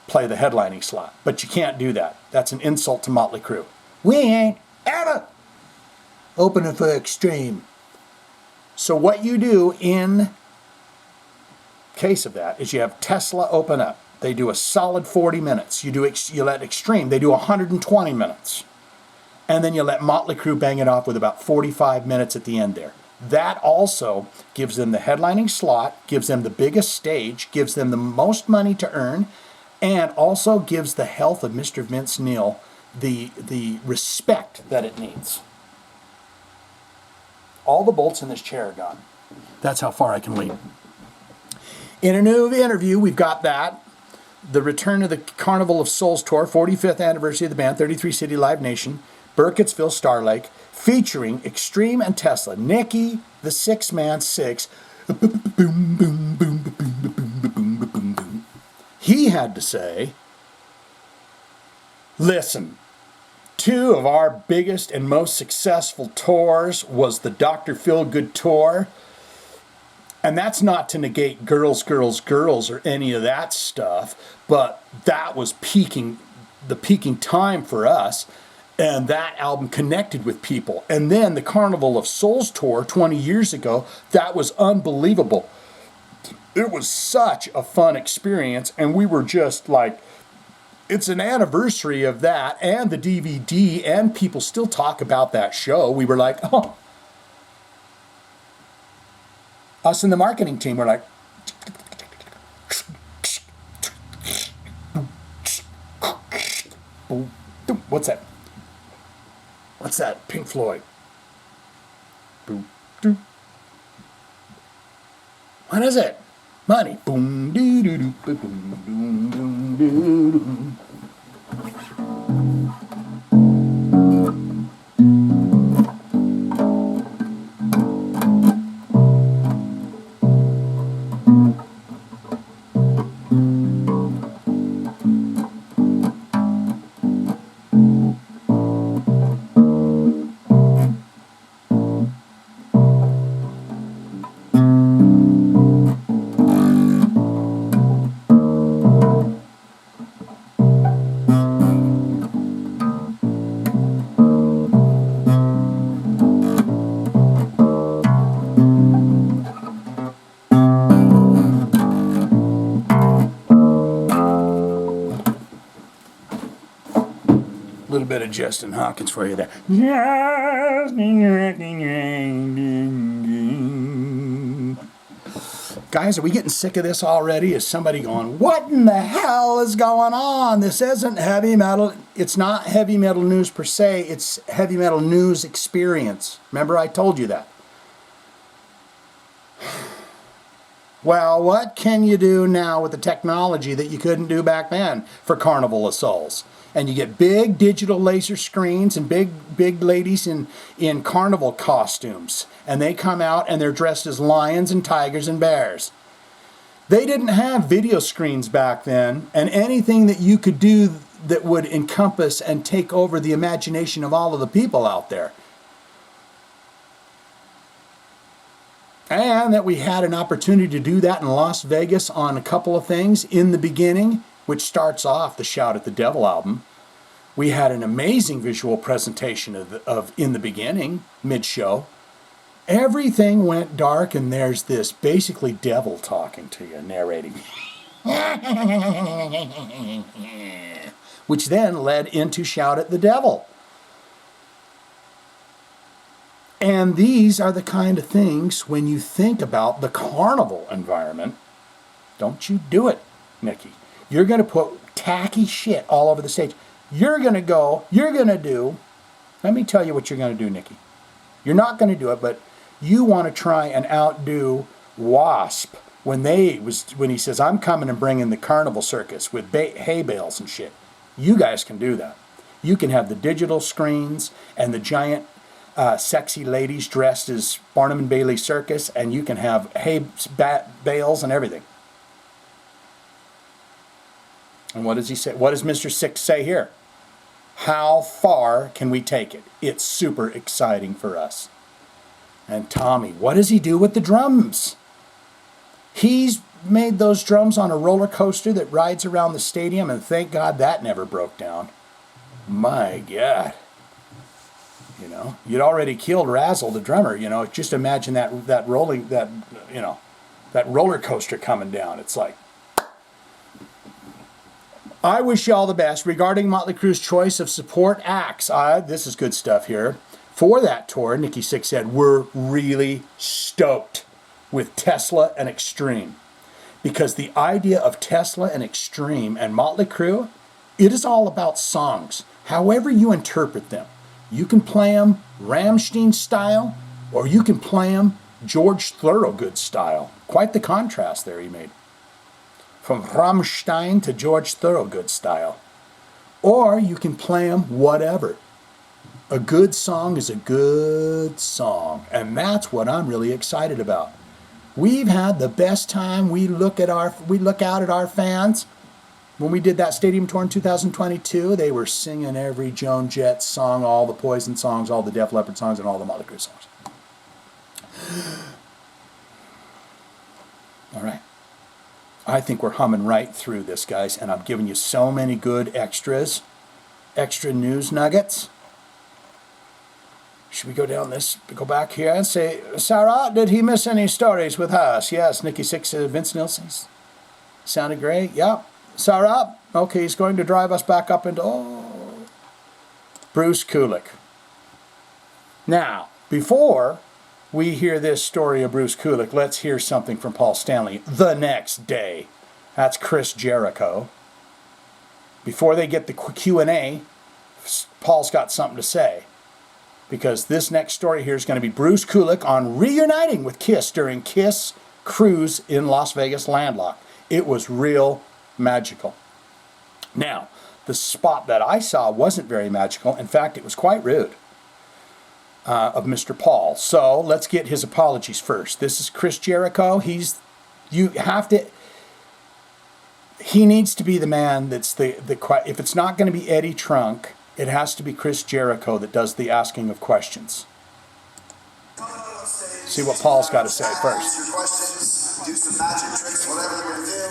play the headlining slot. But you can't do that. That's an insult to Motley Crue. We ain't ever opening for Extreme. So what you do in case of that is you have Tesla open up. They do a solid 40 minutes. You let Extreme, they do 120 minutes. And then you let Motley Crue bang it off with about 45 minutes at the end there. That also gives them the headlining slot, gives them the biggest stage, gives them the most money to earn, and also gives the health of Mr. Vince Neil the respect that it needs. All the bolts in this chair are gone. That's how far I can lean. In a new interview, we've got that. The return of the Carnival of Souls tour, 45th anniversary of the band, 33 City Live Nation, Burkittsville Star Lake, featuring Extreme and Tesla. Nicky, the 6-man 6. Boom, boom, boom, boom, boom, boom, boom, boom, boom, boom. He had to say, listen, 2 of our biggest and most successful tours was the Dr. Feelgood tour. And that's not to negate girls, girls, girls or any of that stuff, but that was the peaking time for us. And that album connected with people. And then the Carnival of Souls tour 20 years ago, that was unbelievable. It was such a fun experience. And we were just like, it's an anniversary of that and the DVD, and people still talk about that show. We were like, oh. Us in the marketing team were like, what's that? What's that? Pink Floyd. What is it? Money. Boom, doo, doo, doo, boom, boom, boom, doo, doo. Little bit of Justin Hawkins for you there. Guys, are we getting sick of this already? Is somebody going, what in the hell is going on? This isn't heavy metal. It's not heavy metal news per se. It's heavy metal news experience. Remember I told you that. Well, what can you do now with the technology that you couldn't do back then for Carnival of Souls? And you get big digital laser screens and big ladies in carnival costumes. And they come out and they're dressed as lions and tigers and bears. They didn't have video screens back then, and anything that you could do that would encompass and take over the imagination of all of the people out there. And that we had an opportunity to do that in Las Vegas on a couple of things in the beginning, which starts off the Shout at the Devil album. We had an amazing visual presentation of In the Beginning, mid-show. Everything went dark, and there's this basically devil talking to you, narrating. Which then led into Shout at the Devil. And these are the kind of things, when you think about the carnival environment, don't you do it, Mickey. You're going to put tacky shit all over the stage. You're going to do, let me tell you what you're going to do, Nikki. You're not going to do it, but you want to try and outdo Wasp when he says, I'm coming and bringing the carnival circus with hay bales and shit. You guys can do that. You can have the digital screens and the giant sexy ladies dressed as Barnum and Bailey Circus, and you can have hay bales and everything. And what does he say? What does Mr. Six say here? How far can we take it? It's super exciting for us. And Tommy, what does he do with the drums? He's made those drums on a roller coaster that rides around the stadium, and thank God that never broke down. My God. You know, you'd already killed Razzle, the drummer. You know, just imagine that roller coaster coming down. It's like, I wish you all the best. Regarding Motley Crue's choice of support acts, this is good stuff here. For that tour, Nikki Sixx said, we're really stoked with Tesla and Extreme. Because the idea of Tesla and Extreme and Motley Crue, it is all about songs. However you interpret them. You can play them Rammstein style, or you can play them George Thorogood style. Quite the contrast there he made. From Rammstein to George Thorogood style. Or you can play them whatever. A good song is a good song, and that's what I'm really excited about. We've had the best time. We look out at our fans. When we did that stadium tour in 2022, they were singing every Joan Jett song, all the Poison songs, all the Def Leppard songs, and all the Mötley Crüe songs. All right. I think we're humming right through this, guys, and I'm giving you so many good extras, extra news nuggets. Should we go down this, go back here and say, Sarah, did he miss any stories with us? Yes, Nikki Six, Vince Nielsen. Sounded great. Yep. Sarah, okay, he's going to drive us back up into, Bruce Kulick. Now, before we hear this story of Bruce Kulick, let's hear something from Paul Stanley the next day. That's Chris Jericho. Before they get the Q&A, Paul's got something to say. Because this next story here is going to be Bruce Kulick on reuniting with Kiss during Kiss cruise in Las Vegas Landlocked. It was real magical. Now, the spot that I saw wasn't very magical. In fact, it was quite rude of Mr. Paul. So let's get his apologies first. This is Chris Jericho. He needs to be the man that's if it's not going to be Eddie Trunk, it has to be Chris Jericho that does the asking of questions. See what Paul's got to say first. Your questions, do some magic tricks, whatever you're going to do.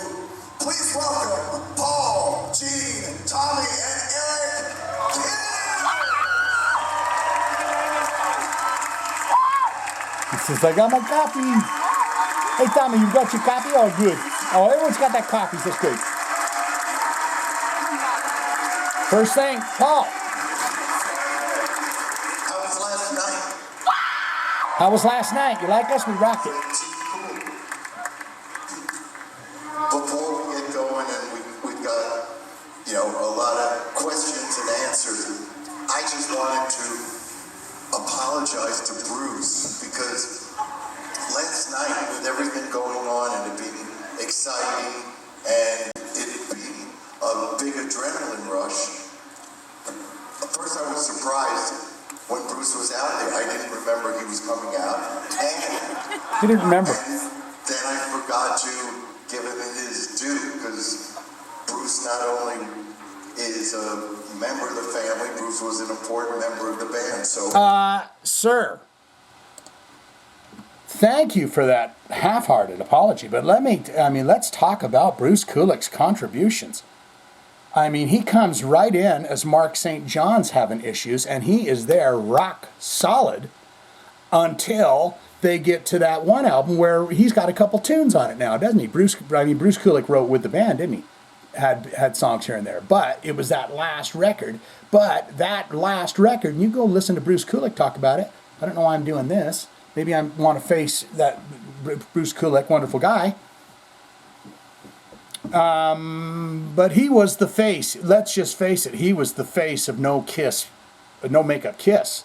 Please welcome Paul, Gene, Tommy, and Eric. He says, I got my coffee. Hey, Tommy, you got your coffee? Oh, good. Oh, everyone's got that coffee. That's good. First thing, Paul. How was last night? How was last night? You like us? We rocked it. Before we get going, and we've got, a lot of questions and answers, I just wanted to apologize to Bruce, because last night, with everything going on and it being exciting and it being a big adrenaline rush, first I was surprised when Bruce was out there. I didn't remember he was coming out. You didn't remember. And then I forgot to give him his due, because Bruce not only is a member of the family, Bruce was an important member of the band. So, sir, thank you for that half-hearted apology. But let's talk about Bruce Kulick's contributions. I mean, he comes right in as Mark St. John's having issues, and he is there rock solid until they get to that one album where he's got a couple tunes on it now, doesn't he? Bruce Kulick wrote with the band, didn't he? Had songs here and there, but it was that last record. But that last record, and you go listen to Bruce Kulick talk about it. I don't know why I'm doing this. Maybe I want to face that Bruce Kulick, wonderful guy. But he was the face. Let's just face it. He was the face of no makeup Kiss.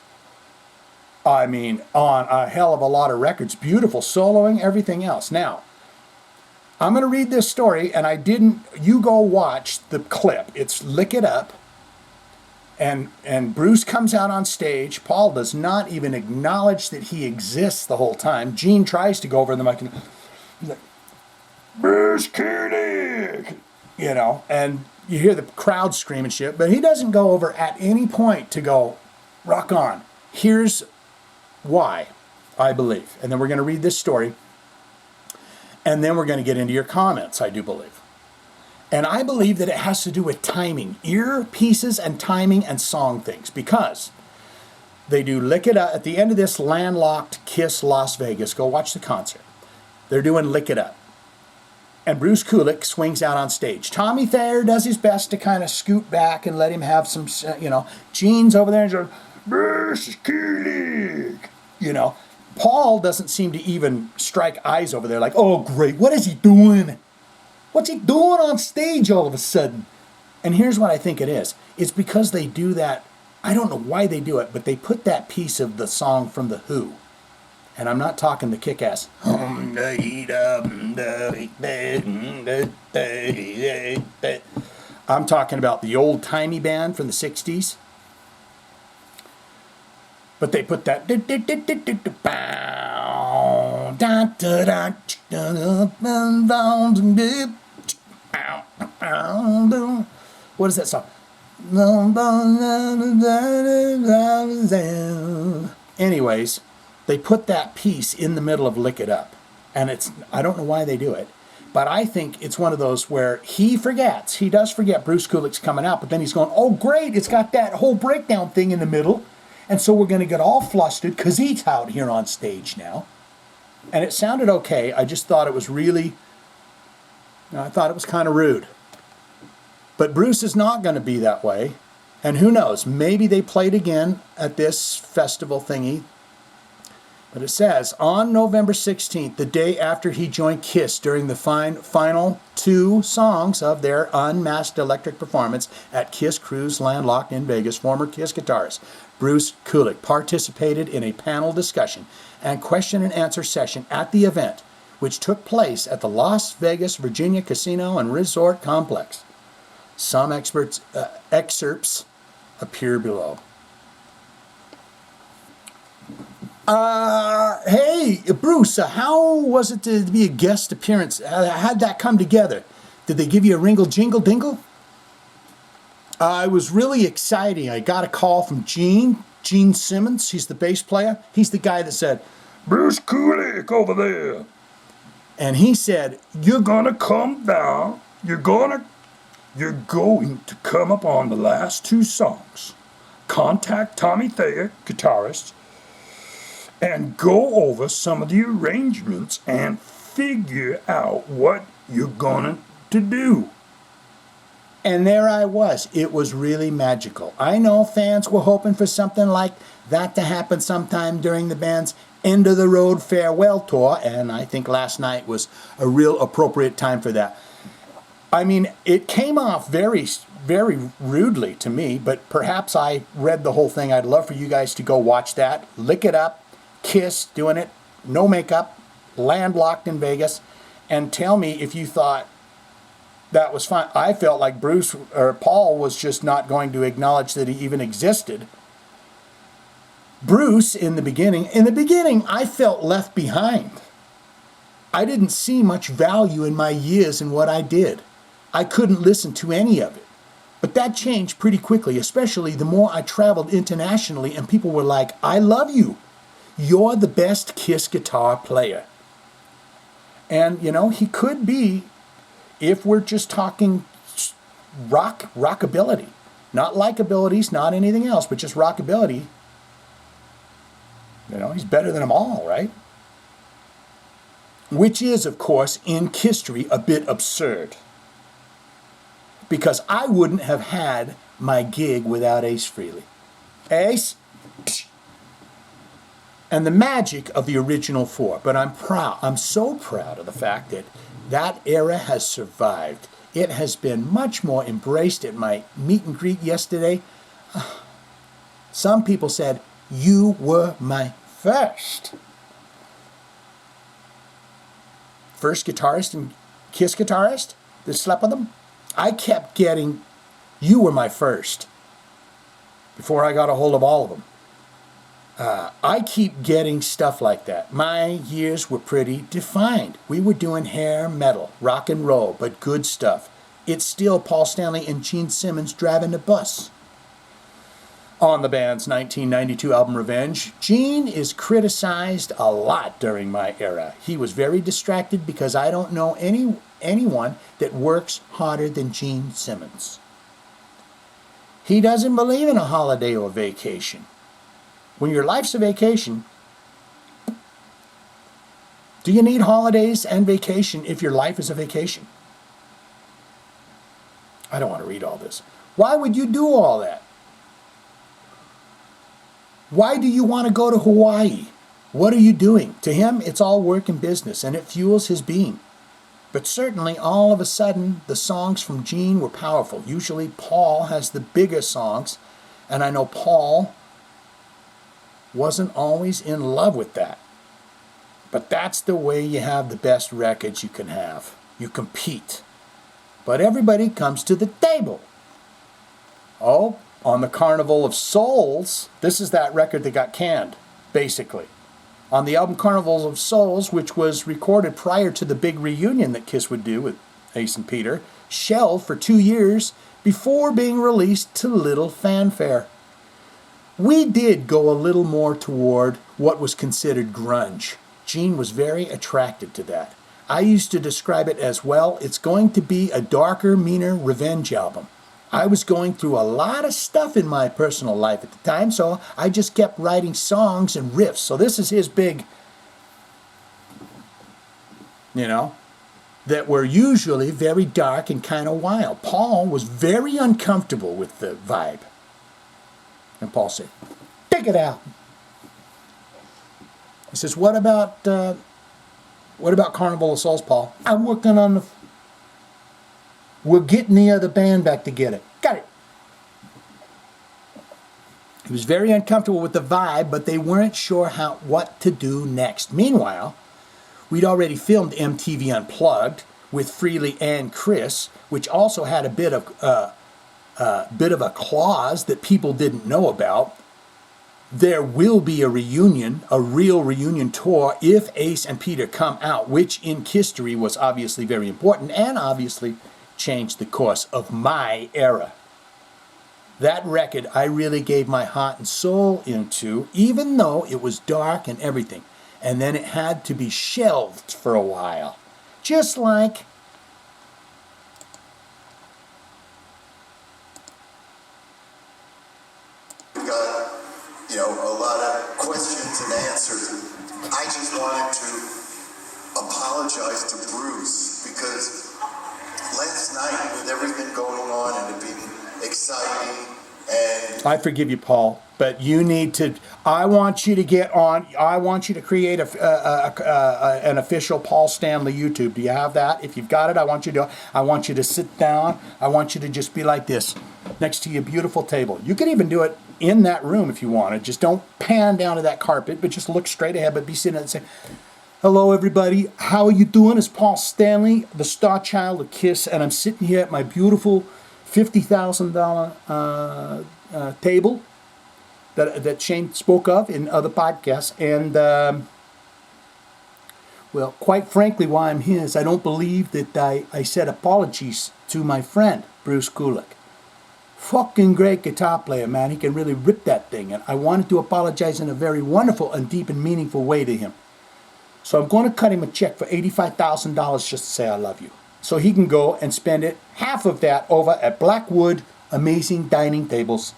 I mean, on a hell of a lot of records, beautiful soloing, everything else. Now, I'm going to read this story, and you go watch the clip. It's Lick It Up, and Bruce comes out on stage. Paul does not even acknowledge that he exists the whole time. Gene tries to go over the mic and he's like, Bruce Kulick, and you hear the crowd screaming shit, but he doesn't go over at any point to go, rock on. Here's why, I believe. And then we're going to read this story, and then we're going to get into your comments, I do believe. And I believe that it has to do with timing, earpieces and timing and song things, because they do Lick It Up at the end of this Landlocked Kiss Las Vegas. Go watch the concert. They're doing Lick It Up. And Bruce Kulick swings out on stage. Tommy Thayer does his best to kind of scoot back and let him have some, Gene's over there and goes, Bruce Kulick. Paul doesn't seem to even strike eyes over there like, oh, great, what is he doing? What's he doing on stage all of a sudden? And here's what I think it is. It's because they do that. I don't know why they do it, but they put that piece of the song from The Who. And I'm not talking the kick-ass. I'm talking about the old-timey band from the 60s. But they put that. What is that song? Anyways, they put that piece in the middle of Lick It Up. And I don't know why they do it, but I think it's one of those where he forgets. He does forget Bruce Kulick's coming out, but then he's going, oh great, it's got that whole breakdown thing in the middle. And so we're going to get all flustered because he's out here on stage now. And it sounded okay. I just thought it was really, I thought it was kind of rude. But Bruce is not going to be that way. And who knows, maybe they played again at this festival thingy. But it says, on November 16th, the day after he joined KISS during the final 2 songs of their unmasked electric performance at KISS Cruise Landlocked in Vegas, former KISS guitarist Bruce Kulick participated in a panel discussion and question and answer session at the event, which took place at the Las Vegas, Virginia Casino and Resort Complex. Some excerpts appear below. Hey, Bruce, how was it to be a guest appearance? How'd that come together? Did they give you a ringle jingle dingle? It was really exciting. I got a call from Gene Simmons. He's the bass player. He's the guy that said, Bruce Kulick over there. And he said, you're gonna come down. You're going to come up on the last 2 songs. Contact Tommy Thayer, guitarist, and go over some of the arrangements and figure out what you're going to do. And there I was. It was really magical. I know fans were hoping for something like that to happen sometime during the band's end of the road farewell tour, and I think last night was a real appropriate time for that. I mean, it came off very, very rudely to me, but perhaps I read the whole thing. I'd love for you guys to go watch that. Lick It Up. KISS doing it, no makeup, landlocked in Vegas, and tell me if you thought that was fine. I felt like Paul was just not going to acknowledge that he even existed. Bruce, in the beginning, I felt left behind. I didn't see much value in my years in what I did. I couldn't listen to any of it. But that changed pretty quickly, especially the more I traveled internationally and people were like, I love you. You're the best KISS guitar player. And, he could be, if we're just talking rockability. Not likabilities, not anything else, but just rockability. He's better than them all, right? Which is, of course, in KISStory a bit absurd. Because I wouldn't have had my gig without Ace Frehley. Ace? And the magic of the original 4. But I'm proud. I'm so proud of the fact that that era has survived. It has been much more embraced at my meet and greet yesterday. Some people said, you were my first guitarist and KISS guitarist that slept with them. I kept getting, you were my first, before I got a hold of all of them. I keep getting stuff like that. My years were pretty defined. We were doing hair metal, rock and roll, but good stuff. It's still Paul Stanley and Gene Simmons driving the bus. On the band's 1992 album Revenge, Gene is criticized a lot during my era. He was very distracted because I don't know anyone that works harder than Gene Simmons. He doesn't believe in a holiday or vacation. When your life's a vacation, do you need holidays and vacation if your life is a vacation? I don't want to read all this. Why would you do all that? Why do you want to go to Hawaii? What are you doing? To him, it's all work and business, and it fuels his being. But certainly, all of a sudden, the songs from Gene were powerful. Usually, Paul has the bigger songs, and I know Paul wasn't always in love with that. But that's the way you have the best records you can have. You compete. But everybody comes to the table. Oh, On the Carnival of Souls, this is that record that got canned, basically. On the album Carnival of Souls, which was recorded prior to the big reunion that Kiss would do with Ace and Peter, shelved for 2 years before being released to little fanfare. We did go a little more toward what was considered grunge. Gene was very attracted to that. I used to describe it as, well, it's going to be a darker, meaner revenge album. I was going through a lot of stuff in my personal life at the time, so I just kept writing songs and riffs. So this is his big, that were usually very dark and kind of wild. Paul was very uncomfortable with the vibe. And Paul said, "Take it out." He says, what about Carnival of Souls, Paul? I'm working on we're getting the other band back together. Got it. He was very uncomfortable with the vibe, but they weren't sure what to do next. Meanwhile, we'd already filmed MTV Unplugged with Freely and Chris, which also had a bit of a clause that people didn't know about. There will be a reunion, a real reunion tour, if Ace and Peter come out, which in history was obviously very important and obviously changed the course of my era. That record I really gave my heart and soul into, even though it was dark and everything. And then it had to be shelved for a while. Just like we've got, a lot of questions and answers. I just wanted to apologize to Bruce because last night with everything going on and it being exciting and I forgive you, Paul, but you need to. I want you to get on. I want you to create an official Paul Stanley YouTube. Do you have that? If you've got it, I want you to sit down. I want you to just be like this, next to your beautiful table. You could even do it in that room if you wanted. Just don't pan down to that carpet, but just look straight ahead. But be sitting and say, "Hello, everybody. How are you doing? It's Paul Stanley, the star child of Kiss, and I'm sitting here at my beautiful $50,000 table that Shane spoke of in other podcasts. And, well, quite frankly, why I'm here is I don't believe that I said apologies to my friend, Bruce Kulick. Fucking great guitar player, man. He can really rip that thing. And I wanted to apologize in a very wonderful and deep and meaningful way to him. So I'm going to cut him a check for $85,000 just to say I love you. So he can go and spend it, half of that, over at Blackwood Amazing Dining Tables.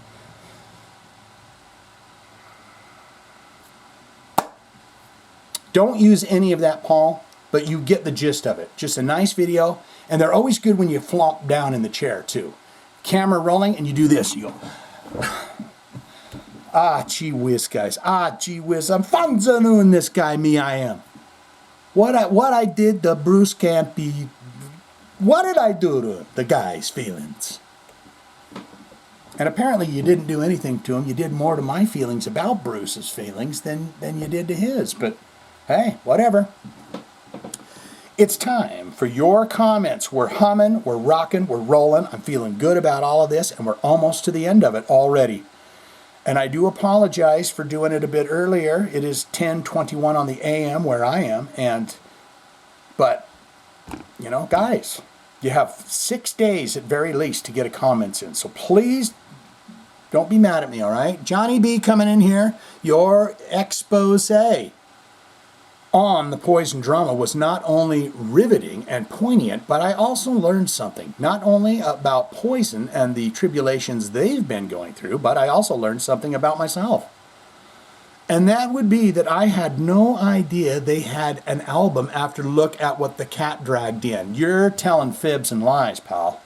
Don't use any of that, Paul, but you get the gist of it. Just a nice video, and they're always good when you flop down in the chair, too. Camera rolling, and you do this. You go, ah, gee whiz, guys. Ah, gee whiz. I'm fun doing this guy, me I am. What I did to Bruce can't be... What did I do to the guy's feelings? And apparently you didn't do anything to him. You did more to my feelings about Bruce's feelings than you did to his. But hey, whatever. It's time for your comments. We're humming, we're rocking, we're rolling. I'm feeling good about all of this, and we're almost to the end of it already. And I do apologize for doing it a bit earlier. It is 10:21 on the AM where I am, but guys, you have 6 days at very least to get a comments in. So please don't be mad at me, all right? Johnny B coming in here. Your expose on the Poison drama was not only riveting and poignant, but I also learned something. Not only about Poison and the tribulations they've been going through, but I also learned something about myself. And that would be that I had no idea they had an album after Look at What the Cat Dragged In. You're telling fibs and lies, pal.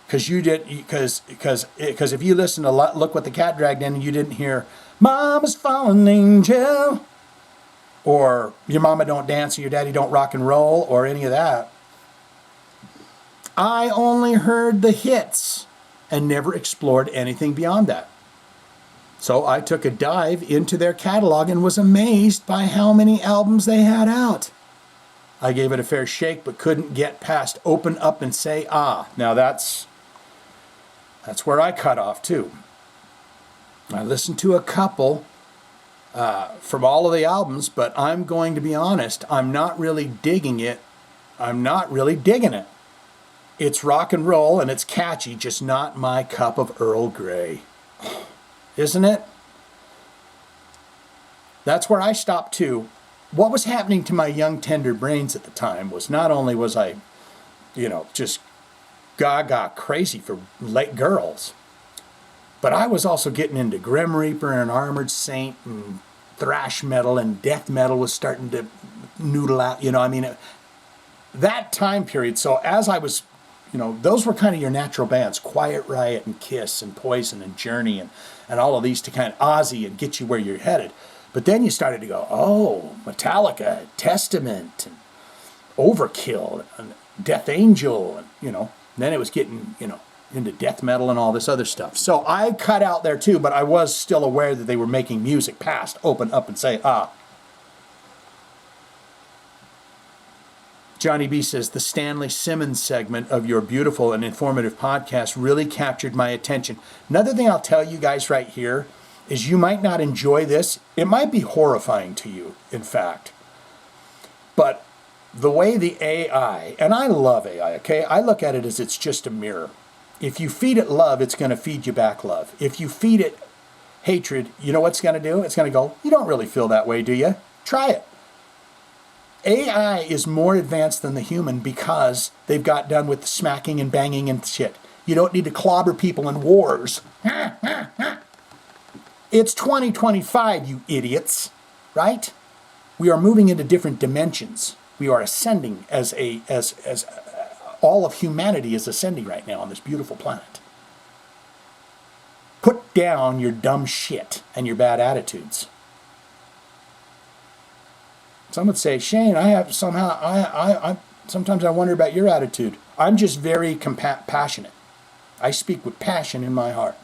Because if you listen to Look What the Cat Dragged In and you didn't hear Mama's Fallen Angel, or Your Mama Don't Dance and Your Daddy Don't Rock and Roll, or any of that, I only heard the hits and never explored anything beyond that. So I took a dive into their catalog and was amazed by how many albums they had out. I gave it a fair shake, but couldn't get past Open Up and Say Ah. Now that's where I cut off too. I listened to a couple from all of the albums, but I'm going to be honest, I'm not really digging it. I'm not really digging it. It's rock and roll and it's catchy, just not my cup of Earl Grey. Isn't it? That's where I stopped too. What was happening to my young tender brains at the time was not only was I, just gaga crazy for late girls, but I was also getting into Grim Reaper and Armored Saint and thrash metal, and death metal was starting to noodle out, that time period. So as I was, those were kind of your natural bands, Quiet Riot and Kiss and Poison and Journey and all of these to kind of Ozzy and get you where you're headed. But then you started to go, oh, Metallica, Testament, and Overkill, and Death Angel, and, then it was getting, into death metal and all this other stuff. So I cut out there too, but I was still aware that they were making music past Open Up and Say, ah. Johnny B says, the Stanley Simmons segment of your beautiful and informative podcast really captured my attention. Another thing I'll tell you guys right here is you might not enjoy this. It might be horrifying to you, in fact. But the way the AI, and I love AI, okay? I look at it as it's just a mirror. If you feed it love, it's going to feed you back love. If you feed it hatred, you know what's going to do? It's going to go, you don't really feel that way, do you? Try it. AI is more advanced than the human because they've got done with the smacking and banging and shit. You don't need to clobber people in wars. It's 2025, you idiots, right? We are moving into different dimensions. We are ascending as all of humanity is ascending right now on this beautiful planet. Put down your dumb shit and your bad attitudes. Some would say, Shane, sometimes I wonder about your attitude. I'm just very passionate. I speak with passion in my heart.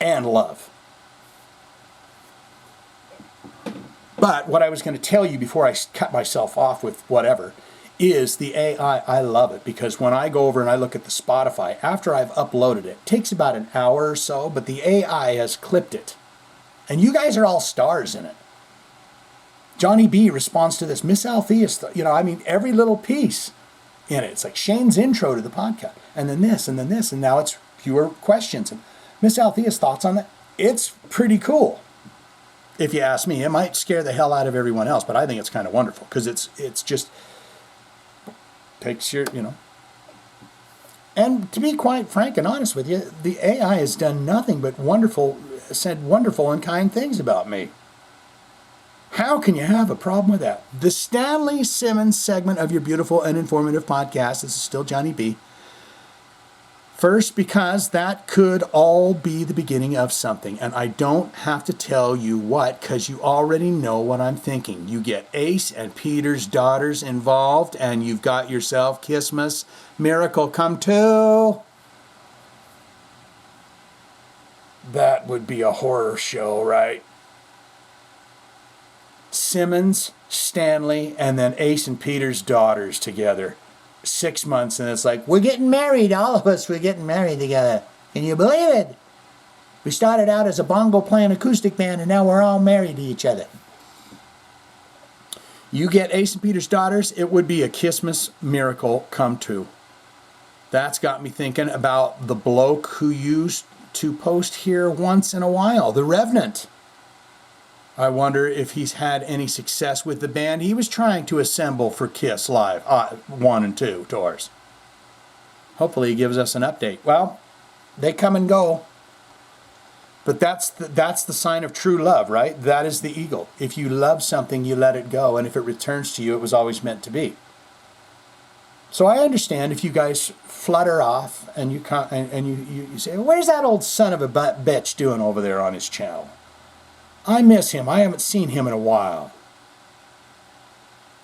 And love. But what I was going to tell you before I cut myself off with whatever is the AI. I love it because when I go over and I look at the Spotify, after I've uploaded it takes about an hour or so, but the AI has clipped it. And you guys are all stars in it. Johnny B responds to this. Miss Althea's, every little piece in it. It's like Shane's intro to the podcast. And then this, and then this, and now it's fewer questions. And Miss Althea's thoughts on that. It's pretty cool. If you ask me, it might scare the hell out of everyone else, but I think it's kind of wonderful because it's just takes your, And to be quite frank and honest with you, the AI has done nothing but said wonderful and kind things about me. How can you have a problem with that? The Stanley Simmons segment of your beautiful and informative podcast, this is still Johnny B. First, because that could all be the beginning of something. And I don't have to tell you what, because you already know what I'm thinking. You get Ace and Peter's daughters involved, and you've got yourself Christmas miracle come true. That would be a horror show, right? Simmons, Stanley, and then Ace and Peter's daughters together. 6 months, and it's like, we're getting married, all of us, we're getting married together. Can you believe it? We started out as a bongo playing acoustic band, and now we're all married to each other. You get Ace and Peter's daughters, it would be a Christmas miracle come true. That's got me thinking about the bloke who used to post here once in a while, the Revenant. I wonder if he's had any success with the band he was trying to assemble for Kiss Live 1 and 2 tours. Hopefully he gives us an update. Well, they come and go. But that's the sign of true love, right? That is the eagle. If you love something, you let it go. And if it returns to you, it was always meant to be. So I understand if you guys flutter off and you say, where's that old son of a bitch doing over there on his channel? I miss him. I haven't seen him in a while.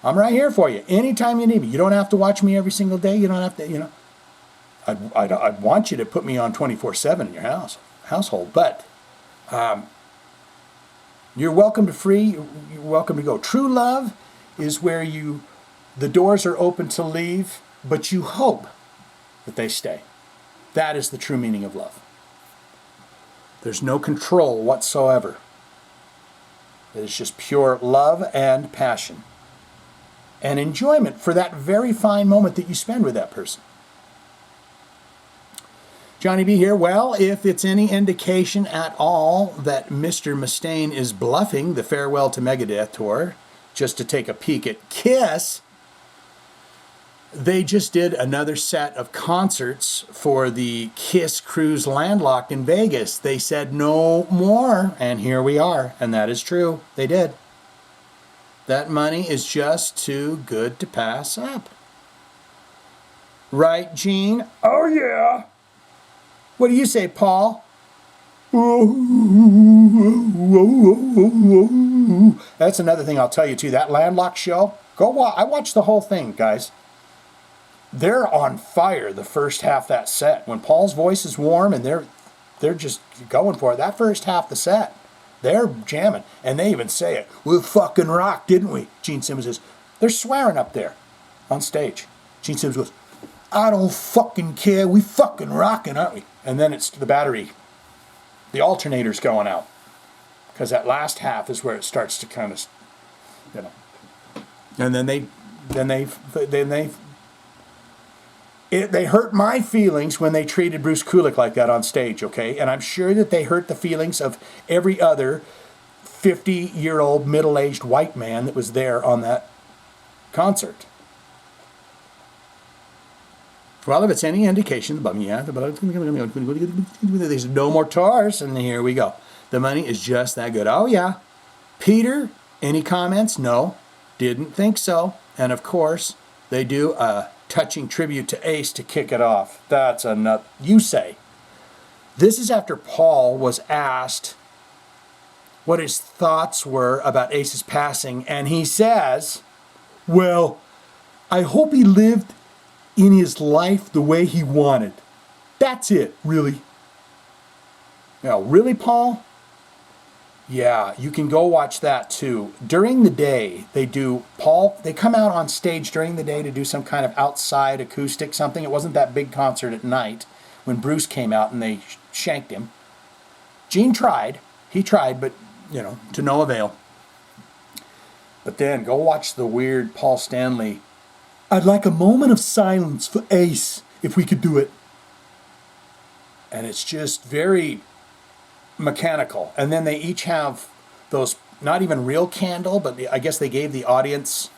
I'm right here for you. Anytime you need me. You don't have to watch me every single day. You don't have to, I'd want you to put me on 24/7 in your household. But you're welcome to free. You're welcome to go. True love is where the doors are open to leave, but you hope that they stay. That is the true meaning of love. There's no control whatsoever. It is just pure love and passion and enjoyment for that very fine moment that you spend with that person. Johnny B here. Well, if it's any indication at all that Mr. Mustaine is bluffing the Farewell to Megadeth tour just to take a peek at Kiss, they just did another set of concerts for the Kiss Cruise Landlocked in Vegas. They said no more, and here we are. And that is true. They did. That money is just too good to pass up. Right, Gene? Oh, yeah. What do you say, Paul? That's another thing I'll tell you, too. That Landlocked show, I watched the whole thing, guys. They're on fire the first half of that set. When Paul's voice is warm and they're just going for it. That first half of the set, they're jamming. And they even say it. We fucking rocked, didn't we? Gene Simmons says, they're swearing up there on stage. Gene Simmons goes, I don't fucking care. We fucking rocking, aren't we? And then it's the battery. The alternator's going out. Because that last half is where it starts to kind of, you know. And then they hurt my feelings when they treated Bruce Kulick like that on stage, okay? And I'm sure that they hurt the feelings of every other 50-year-old middle-aged white man that was there on that concert. Well, if it's any indication, there's no more tours, and here we go. The money is just that good. Oh, yeah. Peter, any comments? No, didn't think so. And, of course, they do a touching tribute to Ace to kick it off. That's a nut. You say. This is after Paul was asked what his thoughts were about Ace's passing, and he says, well, I hope he lived in his life the way he wanted. That's it, really. Now, really, Paul? Yeah, you can go watch that too. During the day, they come out on stage during the day to do some kind of outside acoustic something. It wasn't that big concert at night when Bruce came out and they shanked him. Gene tried. He tried, but, to no avail. But then go watch the weird Paul Stanley. I'd like a moment of silence for Ace, if we could do it. And it's just very mechanical. And then they each have those, not even real candle, but I guess they gave the audience,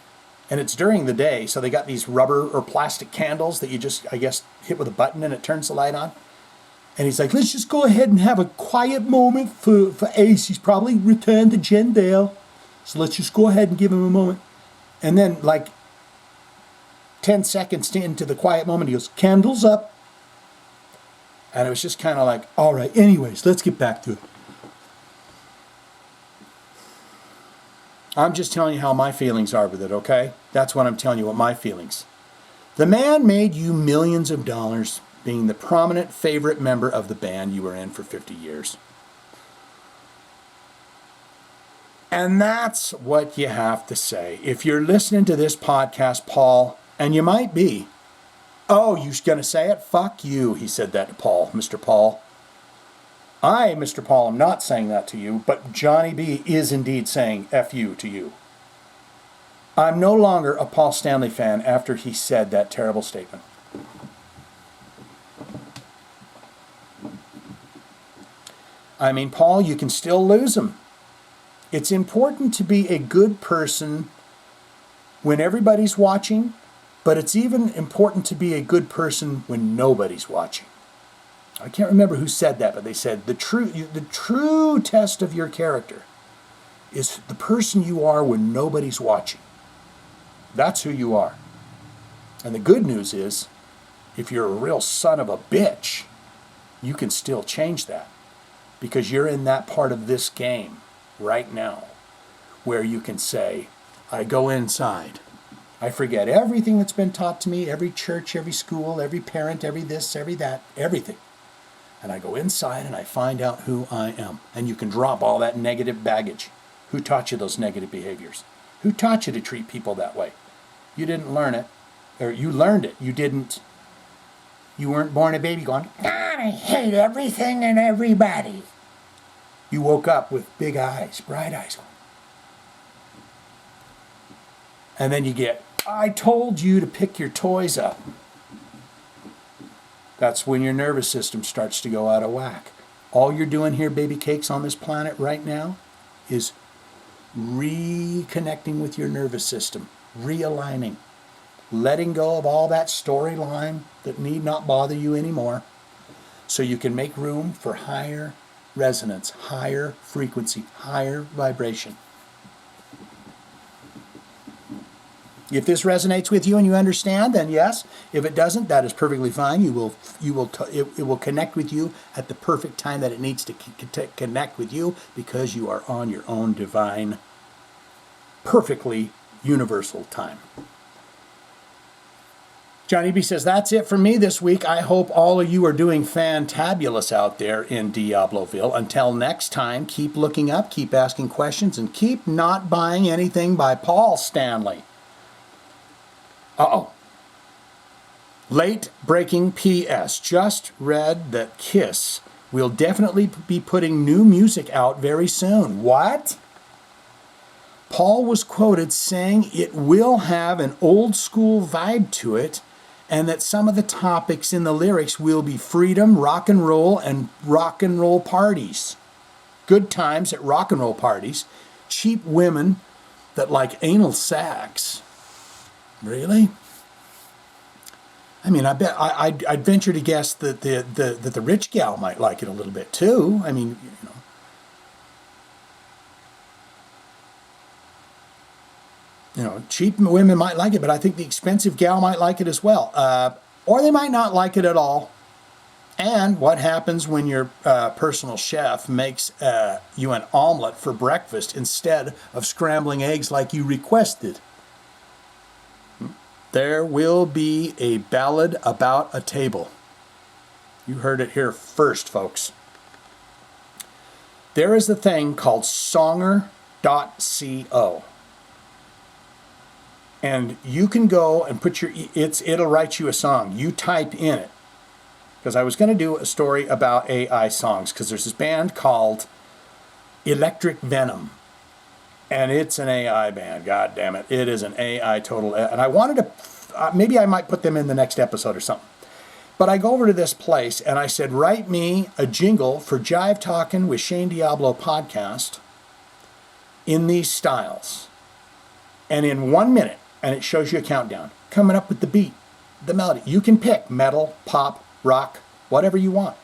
and it's during the day, so they got these rubber or plastic candles that you just, I guess, hit with a button and it turns the light on. And he's like, let's just go ahead and have a quiet moment for Ace. He's probably returned to Jendale. So let's just go ahead and give him a moment. And then, 10 seconds into the quiet moment, he goes, candles up. And it was just kind of like, all right, anyways, let's get back to it. I'm just telling you how my feelings are with it, okay? That's what I'm telling you, what my feelings. The man made you millions of dollars being the prominent favorite member of the band you were in for 50 years. And that's what you have to say. If you're listening to this podcast, Paul, and you might be, oh, you're going to say it? Fuck you, he said that to Paul, Mr. Paul. I, Mr. Paul, am not saying that to you, but Johnny B is indeed saying F you to you. I'm no longer a Paul Stanley fan after he said that terrible statement. I mean, Paul, you can still lose him. It's important to be a good person when everybody's watching, but it's even important to be a good person when nobody's watching. I can't remember who said that, but they said the true test of your character is the person you are when nobody's watching. That's who you are. And the good news is, if you're a real son of a bitch, you can still change that. Because you're in that part of this game right now where you can say, I go inside. I forget everything that's been taught to me, every church, every school, every parent, every this, every that, everything. And I go inside and I find out who I am. And you can drop all that negative baggage. Who taught you those negative behaviors? Who taught you to treat people that way? You didn't learn it. Or you learned it. You weren't born a baby going, God, I hate everything and everybody. You woke up with big eyes, bright eyes. And then you get, I told you to pick your toys up. That's when your nervous system starts to go out of whack. All you're doing here, baby cakes, on this planet right now is reconnecting with your nervous system, realigning, letting go of all that storyline that need not bother you anymore, so you can make room for higher resonance, higher frequency, higher vibration. If this resonates with you and you understand, then yes. If it doesn't, that is perfectly fine. It will connect with you at the perfect time that it needs to connect with you, because you are on your own divine, perfectly universal time. Johnny B says, that's it for me this week. I hope all of you are doing fantabulous out there in Diabloville. Until next time, keep looking up, keep asking questions, and keep not buying anything by Paul Stanley. Uh-oh. Late breaking PS. Just read that Kiss will definitely be putting new music out very soon. What? Paul was quoted saying it will have an old school vibe to it, and that some of the topics in the lyrics will be freedom, rock and roll parties. Good times at rock and roll parties. Cheap women that like anal sex. Really? I mean, I bet I'd venture to guess that the rich gal might like it a little bit too. I mean, cheap women might like it, but I think the expensive gal might like it as well, or they might not like it at all. And what happens when your personal chef makes you an omelet for breakfast instead of scrambling eggs like you requested? There will be a ballad about a table. You heard it here first, folks. There is a thing called songer.co. And you can go and put it'll write you a song. You type in it. Because I was going to do a story about AI songs, because there's this band called Electric Venom. And it's an AI band, god damn it. It is an AI total. And I wanted to, maybe I might put them in the next episode or something. But I go over to this place and I said, write me a jingle for Jive Talkin with Shane Diablo podcast in these styles. And in 1 minute, and it shows you a countdown, coming up with the beat, the melody. You can pick metal, pop, rock, whatever you want.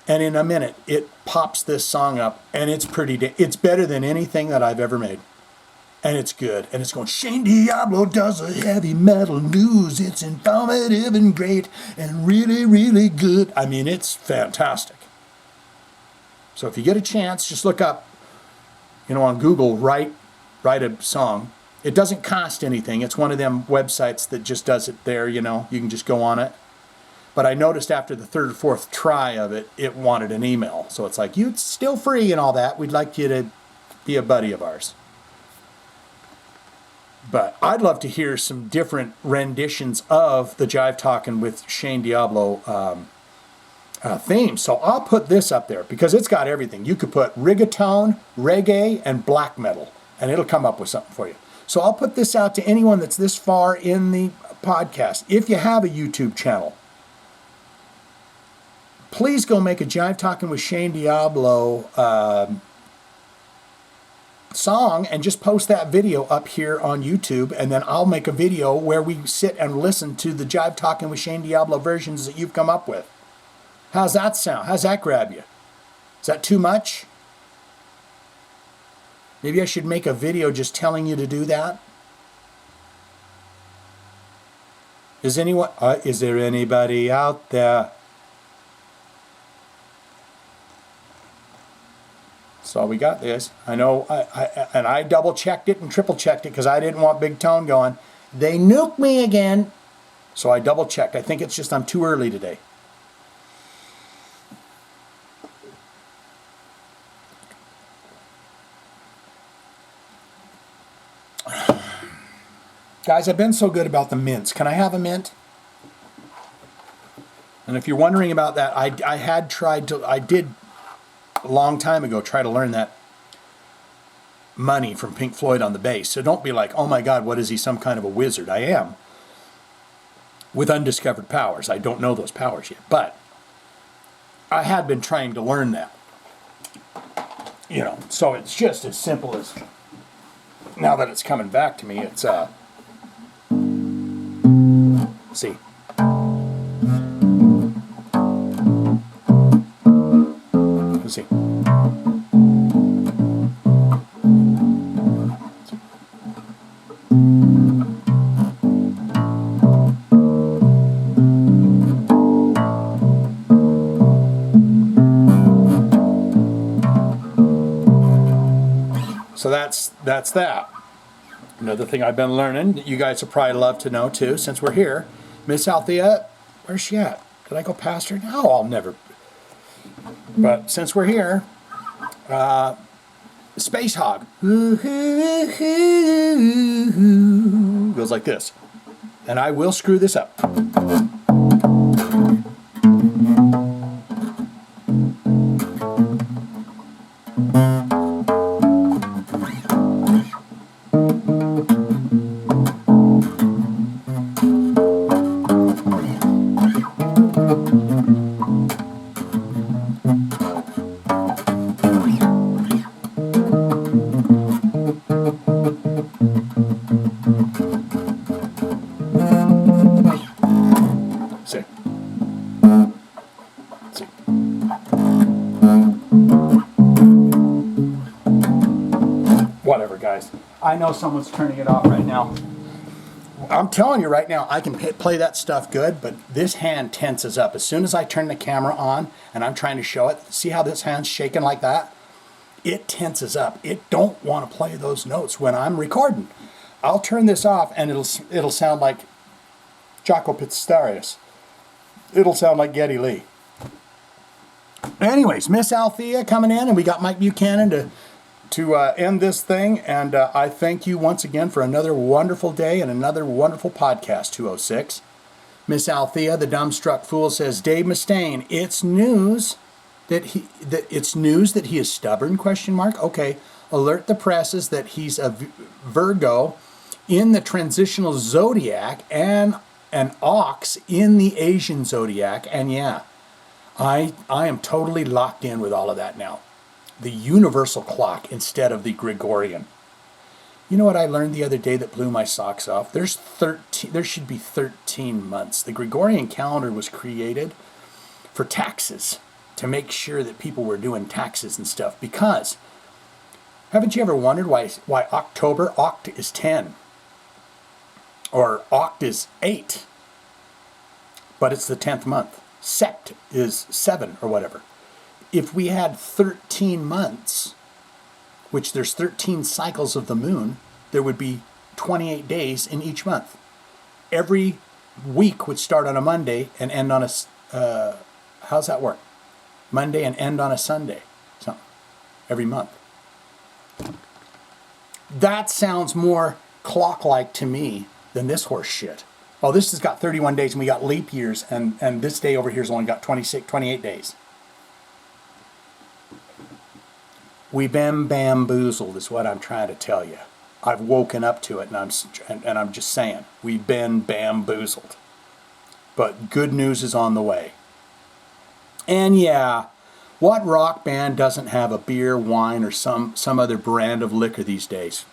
And in a minute, it pops this song up, and it's it's better than anything that I've ever made. And it's good. And it's going, Shane Diablo does a heavy metal news. It's informative and great and really, really good. I mean, it's fantastic. So if you get a chance, just look up, on Google, write a song. It doesn't cost anything. It's one of them websites that just does it there, you can just go on it. But I noticed after the third or fourth try of it, it wanted an email. So it's like, it's still free and all that. We'd like you to be a buddy of ours. But I'd love to hear some different renditions of the Jive Talkin with Shane Diablo theme. So I'll put this up there because it's got everything. You could put reggaeton, reggae, and black metal, and it'll come up with something for you. So I'll put this out to anyone that's this far in the podcast. If you have a YouTube channel, please go make a Jive Talkin with Shane Diablo song and just post that video up here on YouTube, and then I'll make a video where we sit and listen to the Jive Talkin with Shane Diablo versions that you've come up with. How's that sound? How's that grab you? Is that too much? Maybe I should make a video just telling you to do that. Is there anybody out there? So we got this. I know, I double checked it and triple checked it because I didn't want Big Tone going, they nuked me again. So I double checked. I think it's just I'm too early today. Guys, I've been so good about the mints. Can I have a mint? And if you're wondering about that, I did a long time ago, try to learn that money from Pink Floyd on the bass. So don't be like, oh my God, what is he, some kind of a wizard? I am. With undiscovered powers. I don't know those powers yet. But I had been trying to learn that. You know, so it's just as simple as, now that it's coming back to me, it's, see. Let's see. So that's that. Another thing I've been learning that you guys would probably love to know too, since we're here. Miss Althea, where's she at? Did I go past her? No, I'll never. But since we're here, Space Hog goes like this, and I will screw this up. Whatever, guys. I know someone's turning it off right now. I'm telling you right now, I can play that stuff good, but this hand tenses up. As soon as I turn the camera on and I'm trying to show it, see how this hand's shaking like that? It tenses up. It don't want to play those notes when I'm recording. I'll turn this off and it'll sound like Jaco Pistarius. It'll sound like Geddy Lee. Anyways, Miss Althea coming in, and we got Mike Buchanan to end this thing, and I thank you once again for another wonderful day and another wonderful podcast, 206. Miss Althea, the dumbstruck fool, says, Dave Mustaine, it's news that he is stubborn, question mark. Okay, alert the presses that he's a Virgo in the transitional zodiac and an ox in the Asian zodiac, and yeah, I am totally locked in with all of that now. The universal clock instead of the Gregorian. You know what I learned the other day that blew my socks off? There should be 13 months. The Gregorian calendar was created for taxes, to make sure that people were doing taxes and stuff. Because, haven't you ever wondered why October, Oct is 10? Or Oct is 8. But it's the 10th month. Sept is 7 or whatever. If we had 13 months, which there's 13 cycles of the moon, there would be 28 days in each month. Every week would start on a Monday and end on a, how's that work? Monday and end on a Sunday. So, every month. That sounds more clock-like to me than this horse shit. Oh, this has got 31 days and we got leap years, and this day over here's only got 28 days. We've been bamboozled is what I'm trying to tell you. I've woken up to it, and I'm just saying, we've been bamboozled. But good news is on the way. And yeah, what rock band doesn't have a beer, wine, or some other brand of liquor these days?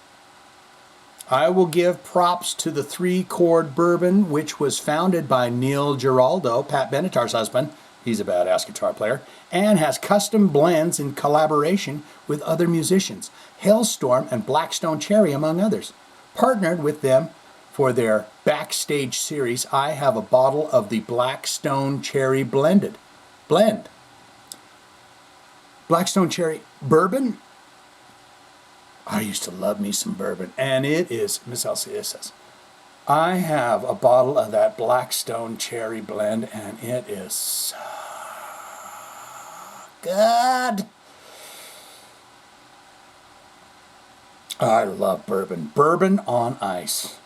I will give props to the 3-chord bourbon, which was founded by Neil Giraldo, Pat Benatar's husband. He's a badass guitar player, and has custom blends in collaboration with other musicians, Hailstorm and Blackstone Cherry, among others. Partnered with them for their Backstage series, I have a bottle of the Blackstone Cherry blend. Blackstone Cherry bourbon. I used to love me some bourbon, and it is, Miss Althea says, I have a bottle of that Blackstone Cherry blend, and it is so good. I love bourbon. Bourbon on ice.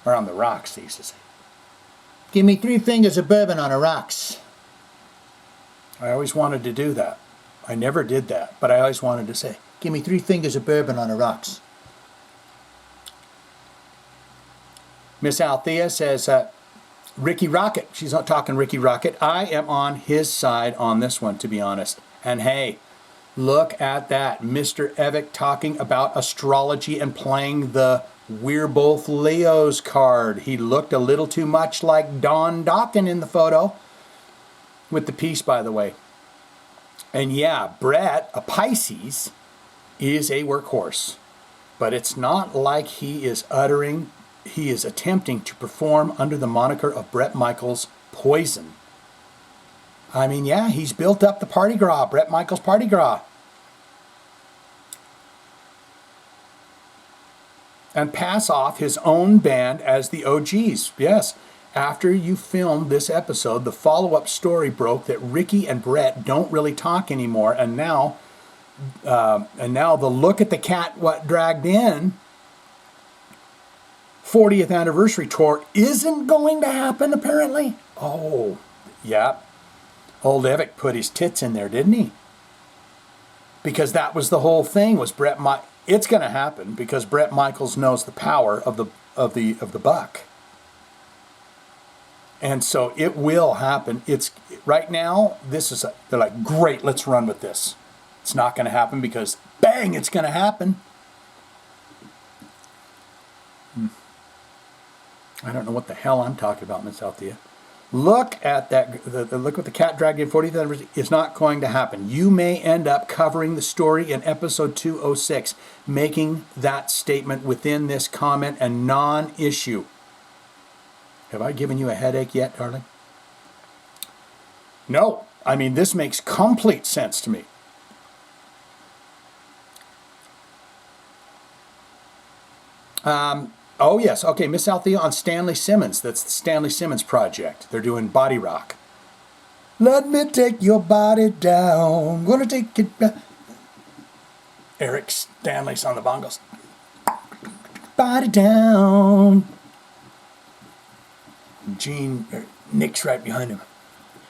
Or on the rocks, they used to say. Give me 3 fingers of bourbon on the rocks. I always wanted to do that. I never did that, but I always wanted to say, give me 3 fingers of bourbon on the rocks. Miss Althea says, Ricky Rocket. She's not talking Ricky Rocket. I am on his side on this one, to be honest. And hey, look at that. Mr. Evick talking about astrology and playing the We're Both Leos card. He looked a little too much like Don Dawkin in the photo. With the piece, by the way. And yeah, Brett, a Pisces, is a workhorse. But it's not like he is attempting to perform under the moniker of Bret Michaels Poison. I mean, yeah, he's built up the party gras, Bret Michaels party gras. And pass off his own band as the OGs. Yes, after you filmed this episode, the follow-up story broke that Ricky and Bret don't really talk anymore, and now the Look at the Cat What Dragged In 40th anniversary tour isn't going to happen, apparently. Oh, yeah. Old Evick put his tits in there, didn't he? Because that was the whole thing, was it's going to happen because Bret Michaels knows the power of the buck. And so it will happen. It's right now, they're like, great, let's run with this. It's not going to happen because bang, it's going to happen. I don't know what the hell I'm talking about, Miss Althea. Look at that. Look what the cat dragged in 40th anniversary is not going to happen. You may end up covering the story in episode 206, making that statement within this comment a non-issue. Have I given you a headache yet, darling? No. I mean, this makes complete sense to me. Oh, yes. Okay, Miss Althea on Stanley Simmons. That's the Stanley Simmons project. They're doing body rock. Let me take your body down. Gonna take it back. Eric Stanley's on the bongos. Body down. Nick's right behind him.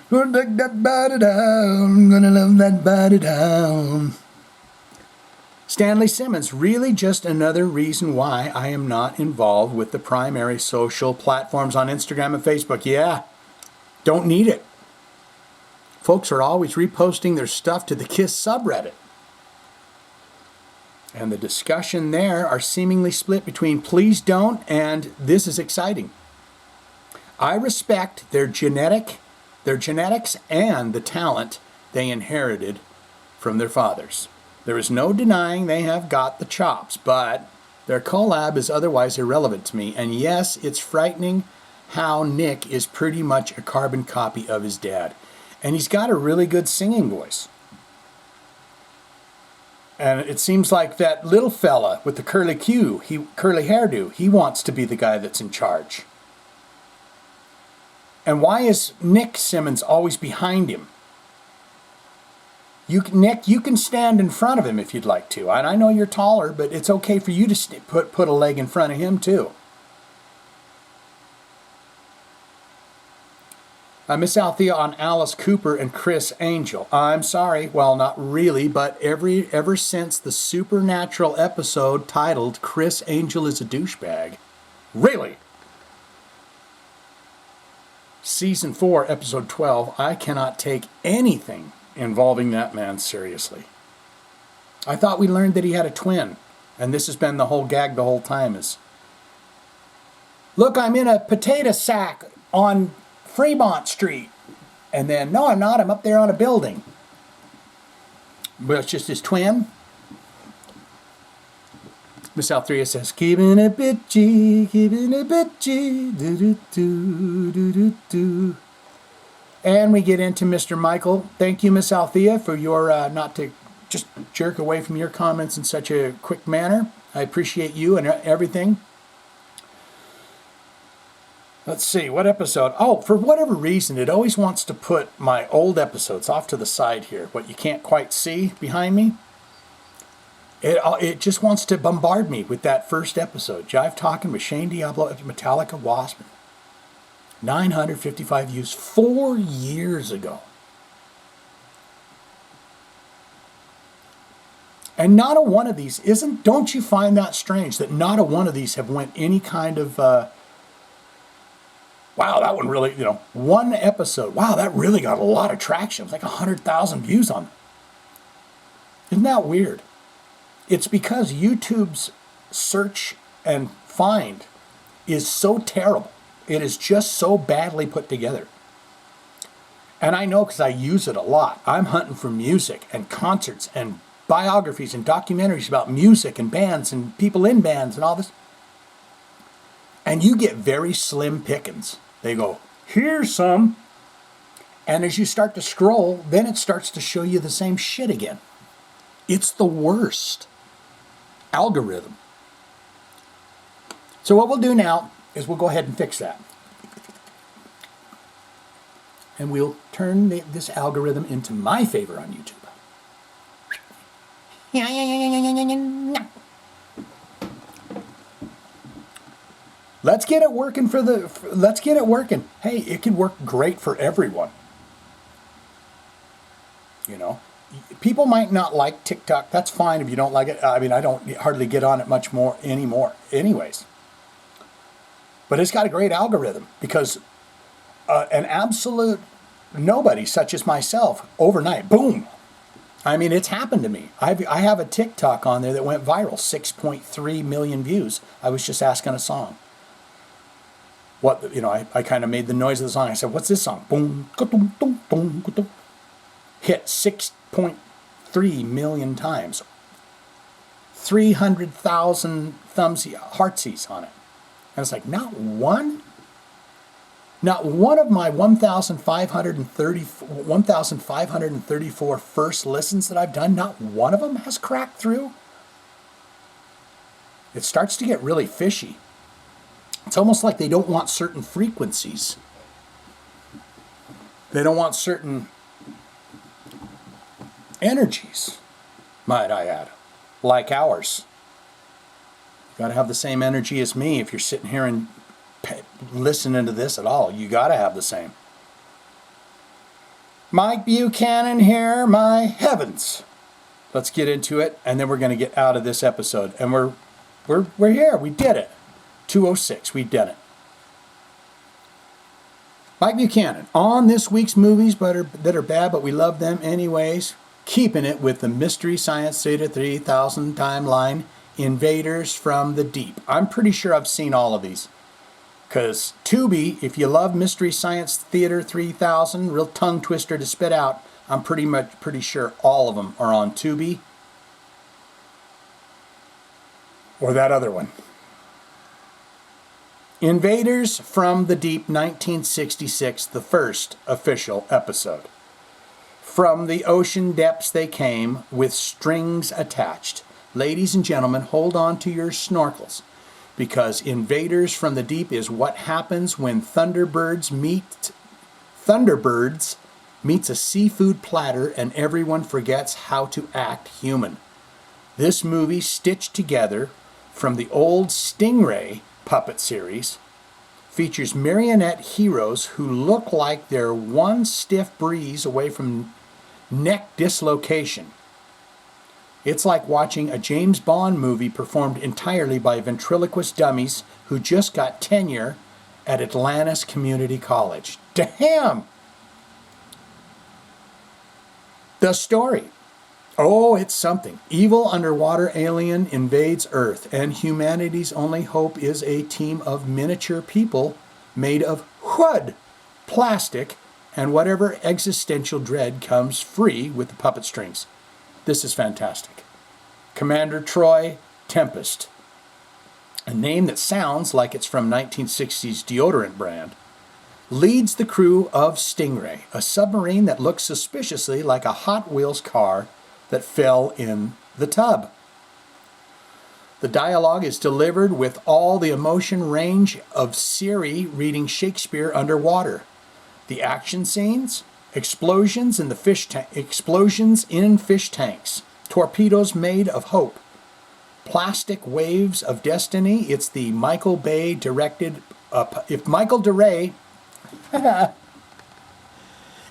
Gonna take that body down. Gonna love that body down. Stanley Simmons, really just another reason why I am not involved with the primary social platforms on Instagram and Facebook. Yeah, don't need it. Folks are always reposting their stuff to the KISS subreddit. And the discussion there are seemingly split between please don't and this is exciting. I respect their genetics and the talent they inherited from their fathers. There is no denying they have got the chops, but their collab is otherwise irrelevant to me. And yes, it's frightening how Nick is pretty much a carbon copy of his dad. And he's got a really good singing voice. And it seems like that little fella with the curly hairdo, he wants to be the guy that's in charge. And why is Nick Simmons always behind him? Nick, you can stand in front of him if you'd like to. And I know you're taller, but it's okay for you to put a leg in front of him too. Miss Althea on Alice Cooper and Chris Angel. I'm sorry, well, not really, but ever since the Supernatural episode titled Chris Angel is a Douchebag. Really? Season 4, episode 12, I cannot take anything involving that man seriously. I thought we learned that he had a twin, and this has been the whole gag the whole time is, look, I'm in a potato sack on Fremont Street. And then, no, I'm not, I'm up there on a building. Well, it's just his twin. Miss Althea says, keeping it bitchy, do-do-do. And we get into Mr. Michael. Thank you, Miss Althea, for your not to just jerk away from your comments in such a quick manner. I appreciate you and everything. Let's see, what episode? Oh, for whatever reason, it always wants to put my old episodes off to the side here. What you can't quite see behind me. It just wants to bombard me with that first episode. Jive Talkin with Shane Diablo of Metallica Waspin. 955 views 4 years ago. And not a one of these don't you find that strange that not a one of these have went any kind of, wow, that one really, one episode, wow, that really got a lot of traction. It was like 100,000 views on it. Isn't that weird? It's because YouTube's search and find is so terrible. It is just so badly put together. And I know because I use it a lot. I'm hunting for music and concerts and biographies and documentaries about music and bands and people in bands and all this. And you get very slim pickings. They go, here's some. And as you start to scroll, then it starts to show you the same shit again. It's the worst algorithm. So what we'll do now is we'll go ahead and fix that. And we'll turn this algorithm into my favor on YouTube. Let's get it working let's get it working. Hey, it can work great for everyone. People might not like TikTok. That's fine if you don't like it. I mean, I don't hardly get on it much more anymore anyways. But it's got a great algorithm because an absolute nobody such as myself overnight, boom. I mean, it's happened to me. I have a TikTok on there that went viral, 6.3 million views. I was just asking a song. I kind of made the noise of the song. I said, what's this song? Boom, ka-dum, dum, dum, ka-dum. Hit 6.3 million times. 300,000 heartsies on it. And it's like, not one? Not one of my 1,534 first listens that I've done, not one of them has cracked through. It starts to get really fishy. It's almost like they don't want certain frequencies. They don't want certain energies, might I add, like ours. You got to have the same energy as me if you're sitting here and listening to this at all. You got to have the same. Mike Buchanan here, my heavens. Let's get into it, and then we're going to get out of this episode. And we're here. We did it. 206. We did it. Mike Buchanan on this week's movies that are bad, but we love them anyways. Keeping it with the Mystery Science Theater 3000 timeline. Invaders from the Deep. I'm pretty sure I've seen all of these. Because Tubi, if you love Mystery Science Theater 3000, real tongue twister to spit out, I'm pretty sure all of them are on Tubi. Or that other one. Invaders from the Deep, 1966, the first official episode. From the ocean depths they came, with strings attached. Ladies and gentlemen, hold on to your snorkels. Because Invaders from the Deep is what happens when Thunderbirds meets a seafood platter and everyone forgets how to act human. This movie, stitched together from the old Stingray puppet series, features marionette heroes who look like they're one stiff breeze away from neck dislocation. It's like watching a James Bond movie performed entirely by ventriloquist dummies who just got tenure at Atlantis Community College. Damn! The story. Oh, it's something. Evil underwater alien invades Earth, and humanity's only hope is a team of miniature people made of wood, plastic, and whatever existential dread comes free with the puppet strings. This is fantastic. Commander Troy Tempest, a name that sounds like it's from 1960s deodorant brand, leads the crew of Stingray, a submarine that looks suspiciously like a Hot Wheels car that fell in the tub. The dialogue is delivered with all the emotion range of Siri reading Shakespeare underwater. The action scenes, explosions in fish tanks, torpedoes made of hope, plastic waves of destiny. It's the Michael Bay directed. If Michael DeRay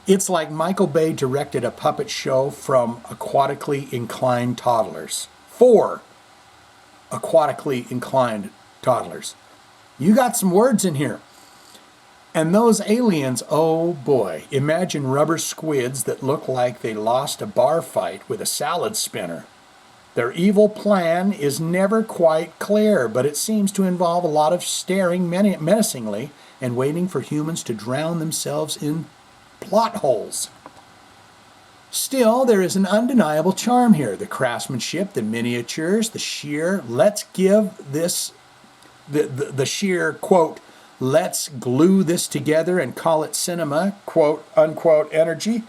It's like Michael Bay directed a puppet show from aquatically inclined toddlers. For aquatically inclined toddlers. You got some words in here. And those aliens, oh boy, imagine rubber squids that look like they lost a bar fight with a salad spinner. Their evil plan is never quite clear, but it seems to involve a lot of staring menacingly and waiting for humans to drown themselves in plot holes. Still, there is an undeniable charm here. The craftsmanship, the miniatures, the sheer, let's give this, the sheer, quote, let's glue this together and call it cinema, quote, unquote, energy.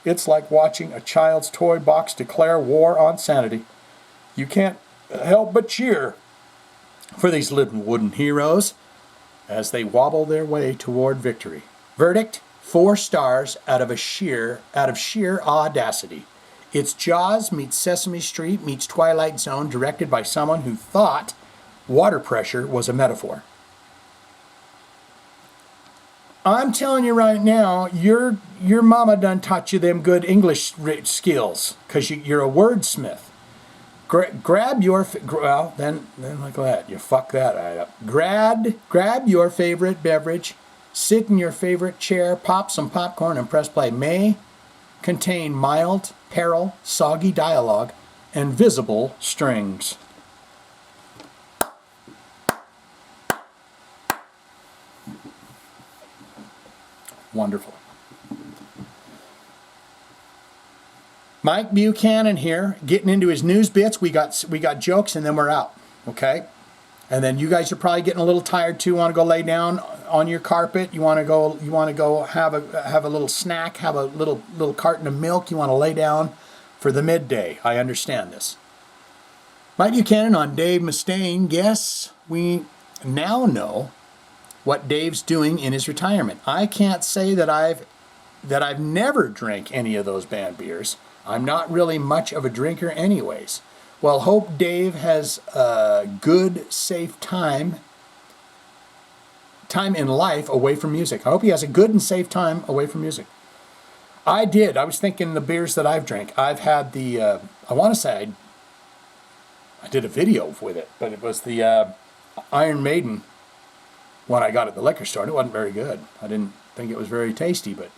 It's like watching a child's toy box declare war on sanity. You can't help but cheer for these little wooden heroes as they wobble their way toward victory. Verdict, 4 stars out of sheer audacity. It's Jaws meets Sesame Street meets Twilight Zone, directed by someone who thought water pressure was a metaphor. I'm telling you right now, your mama done taught you them good English skills, because you're a wordsmith. Grab your, well, then look at that. You fuck that right up. Grab your favorite beverage, sit in your favorite chair, pop some popcorn, and press play. May contain mild peril, soggy dialogue, and visible strings. Wonderful. Mike Buchanan here, getting into his news bits. We got jokes, and then we're out. Okay, and then you guys are probably getting a little tired too. Want to go lay down on your carpet? You want to go have a little snack, have a little carton of milk. You want to lay down for the midday. I understand this. Mike Buchanan on Dave Mustaine. Guess we now know what Dave's doing in his retirement. I can't say that I've never drank any of those banned beers. I'm not really much of a drinker anyways. Well, hope Dave has a good, safe time in life away from music. I hope he has a good and safe time away from music. I was thinking the beers that I've drank. I've had the, I want to say I did a video with it, but it was the Iron Maiden one I got at the liquor store, and it wasn't very good. I didn't think it was very tasty, but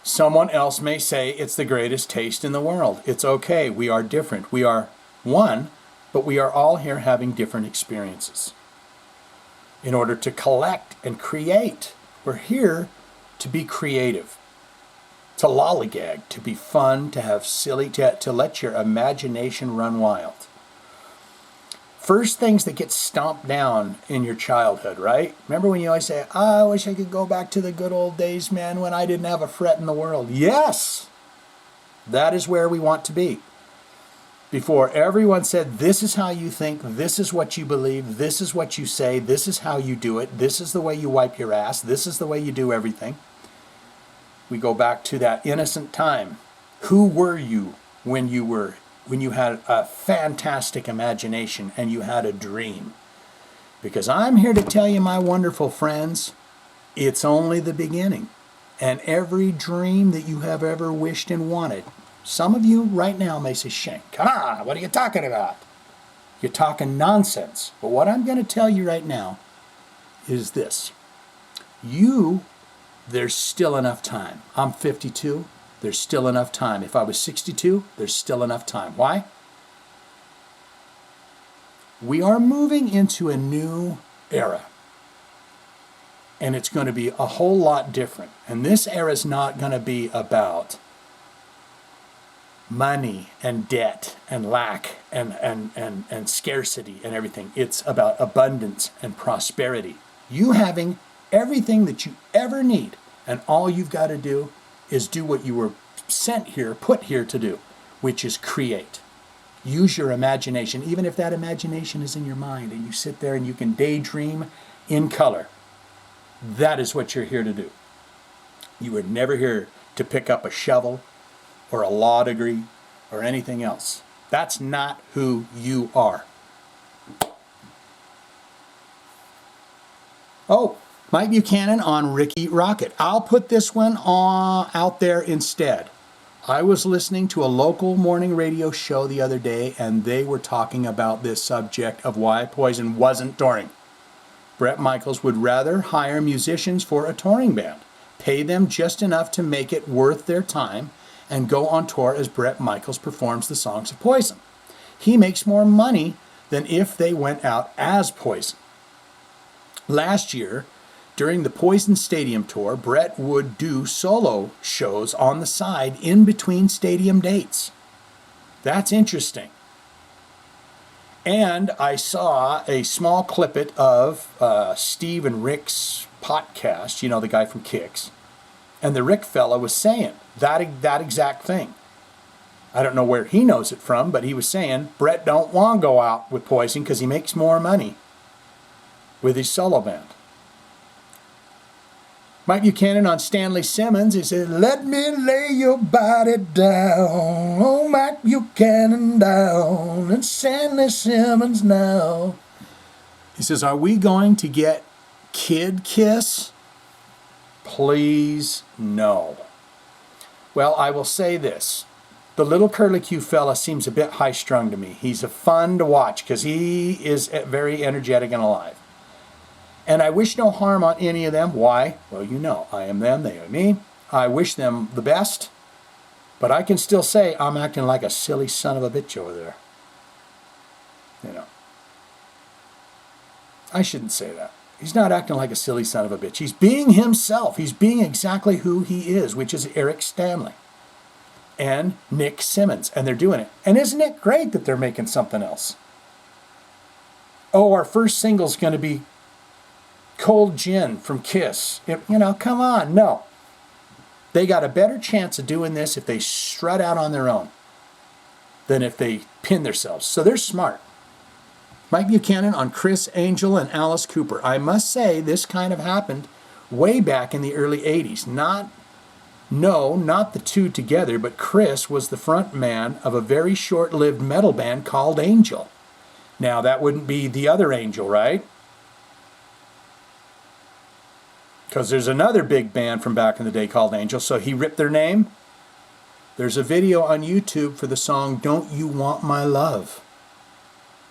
someone else may say it's the greatest taste in the world. It's okay. We are different. We are one, but we are all here having different experiences in order to collect and create. We're here to be creative, to lollygag, to be fun, to have silly, to let your imagination run wild. First things that get stomped down in your childhood, right? Remember when you always say, I wish I could go back to the good old days, man, when I didn't have a fret in the world. Yes! That is where we want to be. Before everyone said, this is how you think, this is what you believe, this is what you say, this is how you do it, this is the way you wipe your ass, this is the way you do everything. We go back to that innocent time. Who were you when you had a fantastic imagination and you had a dream? Because I'm here to tell you, my wonderful friends, it's only the beginning. And every dream that you have ever wished and wanted, some of you right now may say, Shank, come on, what are you talking about? You're talking nonsense. But what I'm going to tell you right now is this. There's still enough time. I'm 52. There's still enough time. If I was 62, there's still enough time. Why? We are moving into a new era. And it's going to be a whole lot different. And this era is not going to be about money and debt and lack and scarcity and everything. It's about abundance and prosperity. You having everything that you ever need, and all you've got to do is do what you were sent here, put here to do, which is create. Use your imagination, even if that imagination is in your mind and you sit there and you can daydream in color. That is what you're here to do. You were never here to pick up a shovel or a law degree or anything else. That's not who you are. Oh, Mike Buchanan on Ricky Rocket. I'll put this one out there instead. I was listening to a local morning radio show the other day, and they were talking about this subject of why Poison wasn't touring. Bret Michaels would rather hire musicians for a touring band, pay them just enough to make it worth their time, and go on tour as Bret Michaels performs the songs of Poison. He makes more money than if they went out as Poison. Last year, during the Poison Stadium tour, Bret would do solo shows on the side in between stadium dates. That's interesting. And I saw a small clippet of Steve and Rick's podcast, you know, the guy from Kicks. And the Rick fella was saying that exact thing. I don't know where he knows it from, but he was saying Bret don't want to go out with Poison because he makes more money with his solo band. Mike Buchanan on Stanley Simmons. He says, let me lay your body down. Oh, Mike Buchanan down. And Stanley Simmons now. He says, are we going to get Kid Kiss? Please, no. Well, I will say this. The little curlicue fella seems a bit high-strung to me. He's a fun to watch because he is very energetic and alive. And I wish no harm on any of them. Why? Well, you know, I am them, they are me. I wish them the best. But I can still say I'm acting like a silly son of a bitch over there. You know. I shouldn't say that. He's not acting like a silly son of a bitch. He's being himself. He's being exactly who he is, which is Eric Stanley and Nick Simmons. And they're doing it. And isn't it great that they're making something else? Oh, our first single's going to be Cold Gin from Kiss. You know, come on. No. They got a better chance of doing this if they strut out on their own than if they pin themselves. So they're smart. Mike Buchanan on Chris Angel and Alice Cooper. I must say this kind of happened way back in the early 80s. Not the two together, but Chris was the front man of a very short-lived metal band called Angel. Now, that wouldn't be the other Angel, right? Because there's another big band from back in the day called Angel, so he ripped their name. There's a video on YouTube for the song Don't You Want My Love.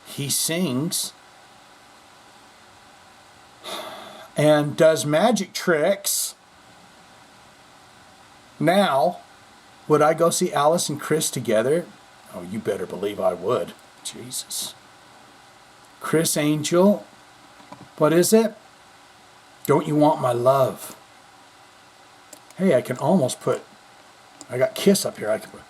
He sings and does magic tricks. Now, would I go see Alice and Chris together? Oh, you better believe I would. Jesus. Chris Angel, what is it? Don't You Want My Love? Hey, I can almost put, I got Kiss up here. I can put,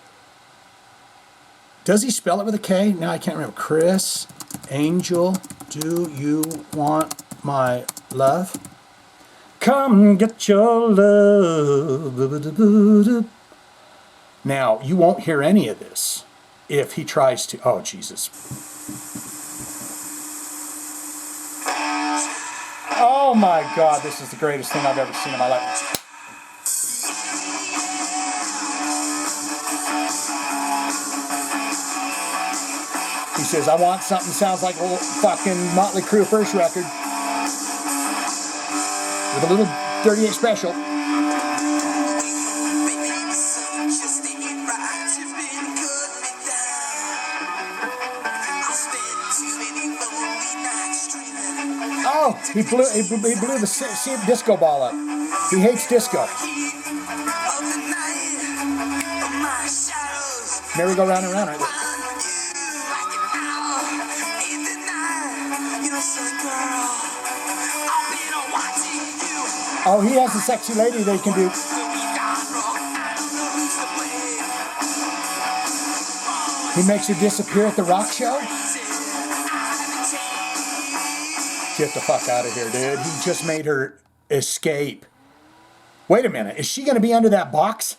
does he spell it with a K? No, I can't remember. Chris Angel, Do You Want My Love? Come get your love. Now, you won't hear any of this if he tries to, oh, Jesus. Oh my God, this is the greatest thing I've ever seen in my life. He says, I want something that sounds like a little fucking Motley Crue first record. With a little 38 special. Oh, he blew the disco ball up. He hates disco. Merry go round and round, right? Oh, he has a sexy lady they can do. He makes her disappear at the rock show? Get the fuck out of here, dude. He just made her escape. Wait a minute. Is she going to be under that box?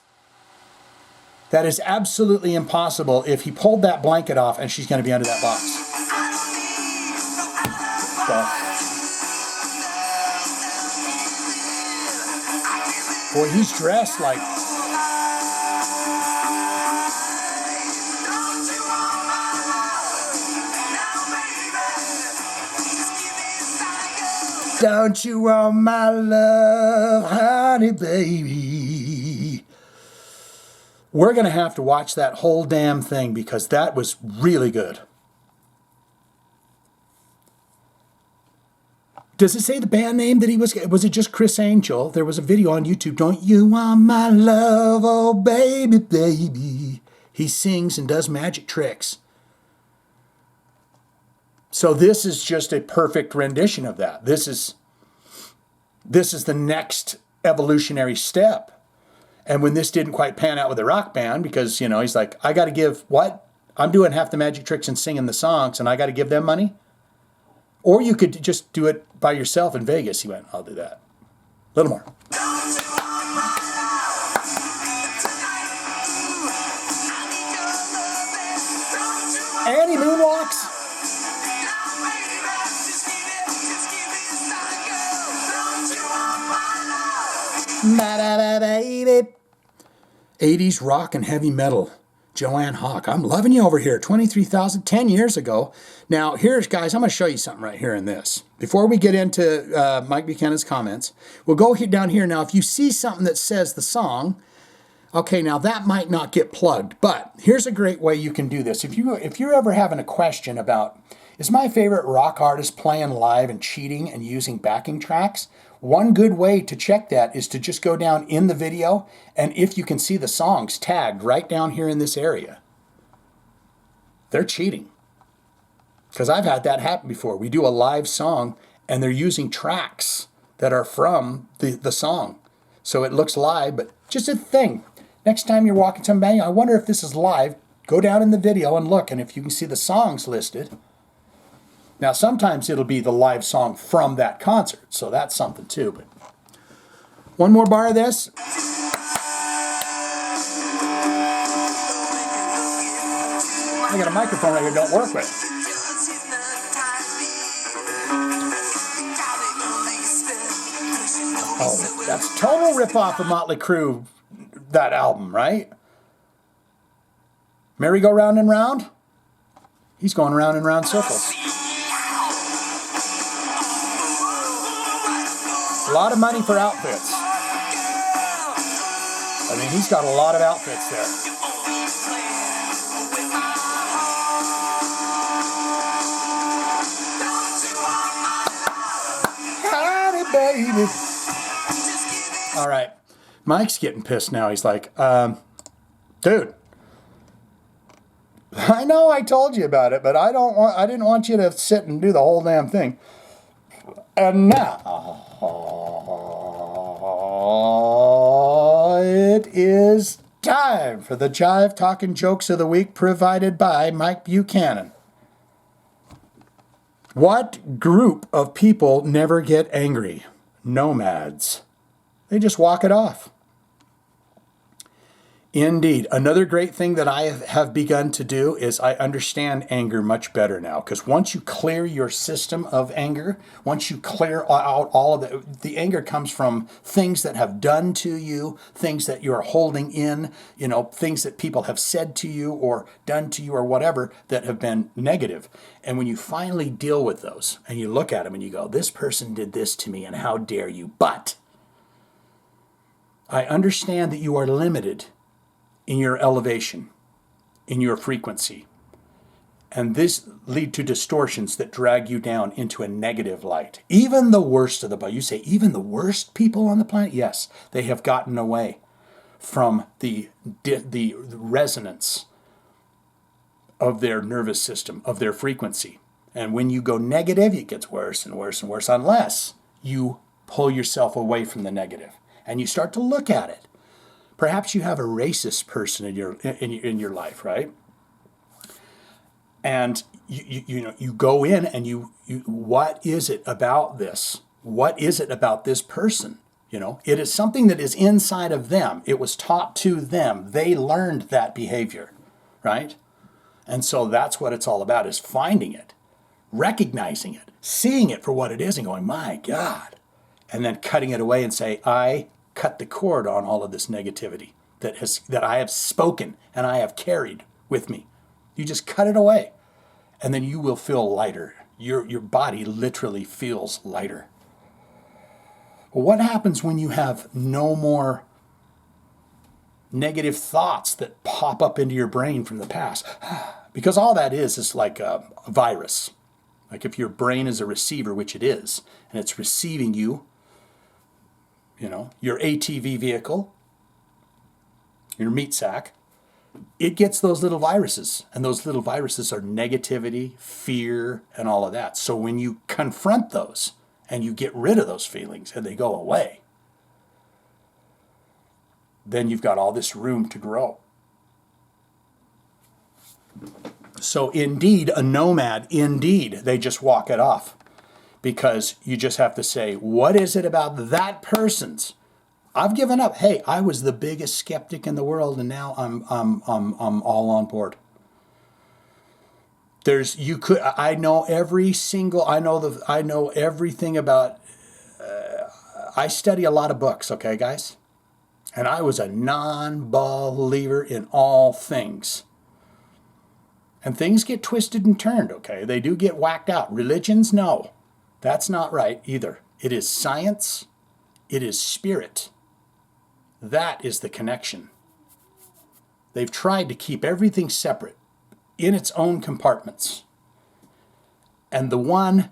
That is absolutely impossible if he pulled that blanket off and she's going to be under that box. Boy, he's dressed like... Don't you want my love, honey, baby? We're going to have to watch that whole damn thing because that was really good. Does it say the band name that he was it just Chris Angel? There was a video on YouTube. Don't you want my love, oh baby, baby? He sings and does magic tricks. So this is just a perfect rendition of that. This is the next evolutionary step. And when this didn't quite pan out with the rock band, because, you know, he's like, I got to give what? I'm doing half the magic tricks and singing the songs, and I got to give them money? Or you could just do it by yourself in Vegas. He went, I'll do that. A little more. And he moonwalks. 80s rock and heavy metal. Joanne Hawk. I'm loving you over here. 23,000, 10 years ago. Now, here's, guys, I'm going to show you something right here in this. Before we get into Mike Buchanan's comments, we'll go down here. Now, if you see something that says the song, okay, now that might not get plugged, but here's a great way you can do this. If you're ever having a question about, is my favorite rock artist playing live and cheating and using backing tracks? One good way to check that is to just go down in the video, and if you can see the songs tagged right down here in this area, they're cheating. Because I've had that happen before. We do a live song, and they're using tracks that are from the song. So it looks live, but just a thing. Next time you're walking somebody, I wonder if this is live. Go down in the video and look, and if you can see the songs listed. Now, sometimes it'll be the live song from that concert, so that's something too. But one more bar of this. I got a microphone right here, don't work with. Oh, that's total rip-off of Motley Crue, that album, right? Merry Go Round and Round? He's going round and round circles. A lot of money for outfits. I mean, he's got a lot of outfits there. Howdy, baby. All right. Mike's getting pissed now. He's like, dude, I know I told you about it, but I didn't want you to sit and do the whole damn thing. And now, it is time for the Jive Talkin' Jokes of the Week provided by Mike Buchanan. What group of people never get angry? Nomads. They just walk it off. Indeed. Another great thing that I have begun to do is I understand anger much better now. Because once you clear your system of anger, once you clear out all of the anger comes from things that have done to you, things that you're holding in, you know, things that people have said to you or done to you or whatever that have been negative. And when you finally deal with those and you look at them and you go, this person did this to me and how dare you? But I understand that you are limited in your elevation, in your frequency. And this lead to distortions that drag you down into a negative light. Even the worst of you say, even the worst people on the planet? Yes, they have gotten away from the resonance of their nervous system, of their frequency. And when you go negative, it gets worse and worse and worse unless you pull yourself away from the negative and you start to look at it. Perhaps you have a racist person in your life, right? And you go in and you what is it about this? What is it about this person? You know, it is something that is inside of them. It was taught to them. They learned that behavior, right? And so that's what it's all about, is finding it, recognizing it, seeing it for what it is and going, my God, and then cutting it away and say, I cut the cord on all of this negativity that I have spoken and I have carried with me. You just cut it away, and then you will feel lighter. Your body literally feels lighter. What happens when you have no more negative thoughts that pop up into your brain from the past? Because all that is like a virus. Like if your brain is a receiver, which it is, and it's receiving you, your ATV vehicle, your meat sack, it gets those little viruses. And those little viruses are negativity, fear, and all of that. So when you confront those and you get rid of those feelings and they go away, then you've got all this room to grow. So indeed, a nomad, indeed, they just walk it off. Because you just have to say, what is it about that person's? I've given up. Hey, I was the biggest skeptic in the world, and now I'm all on board. I know everything about. I study a lot of books, okay, guys, and I was a non-believer in all things. And things get twisted and turned, okay? They do get whacked out. Religions, no. That's not right either. It is science. It is spirit. That is the connection. They've tried to keep everything separate in its own compartments. And the one,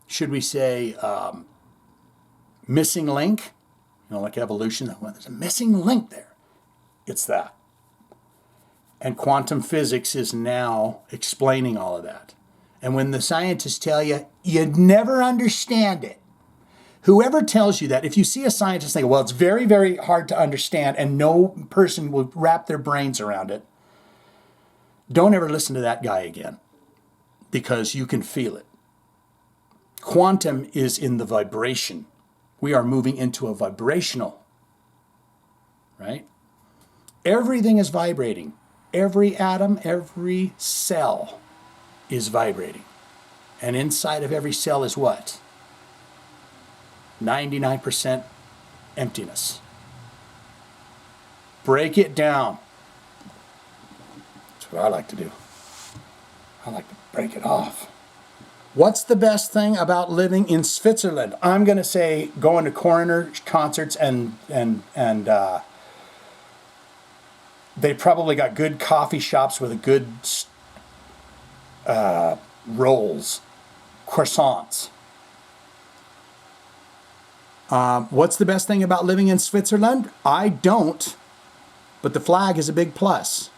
should we say, missing link, like evolution, there's a missing link there. It's that. And quantum physics is now explaining all of that. And when the scientists tell you, you'd never understand it. Whoever tells you that, if you see a scientist think, well, it's very, very hard to understand and no person will wrap their brains around it, don't ever listen to that guy again, because you can feel it. Quantum is in the vibration. We are moving into a vibrational, right? Everything is vibrating. Every atom, every cell is vibrating. And inside of every cell is what? 99% emptiness. Break it down. That's what I like to do. I like to break it off. What's the best thing about living in Switzerland? I'm going to say going to coroner concerts and they probably got good coffee shops with a good rolls, croissants. What's the best thing about living in Switzerland? I don't, but the flag is a big plus.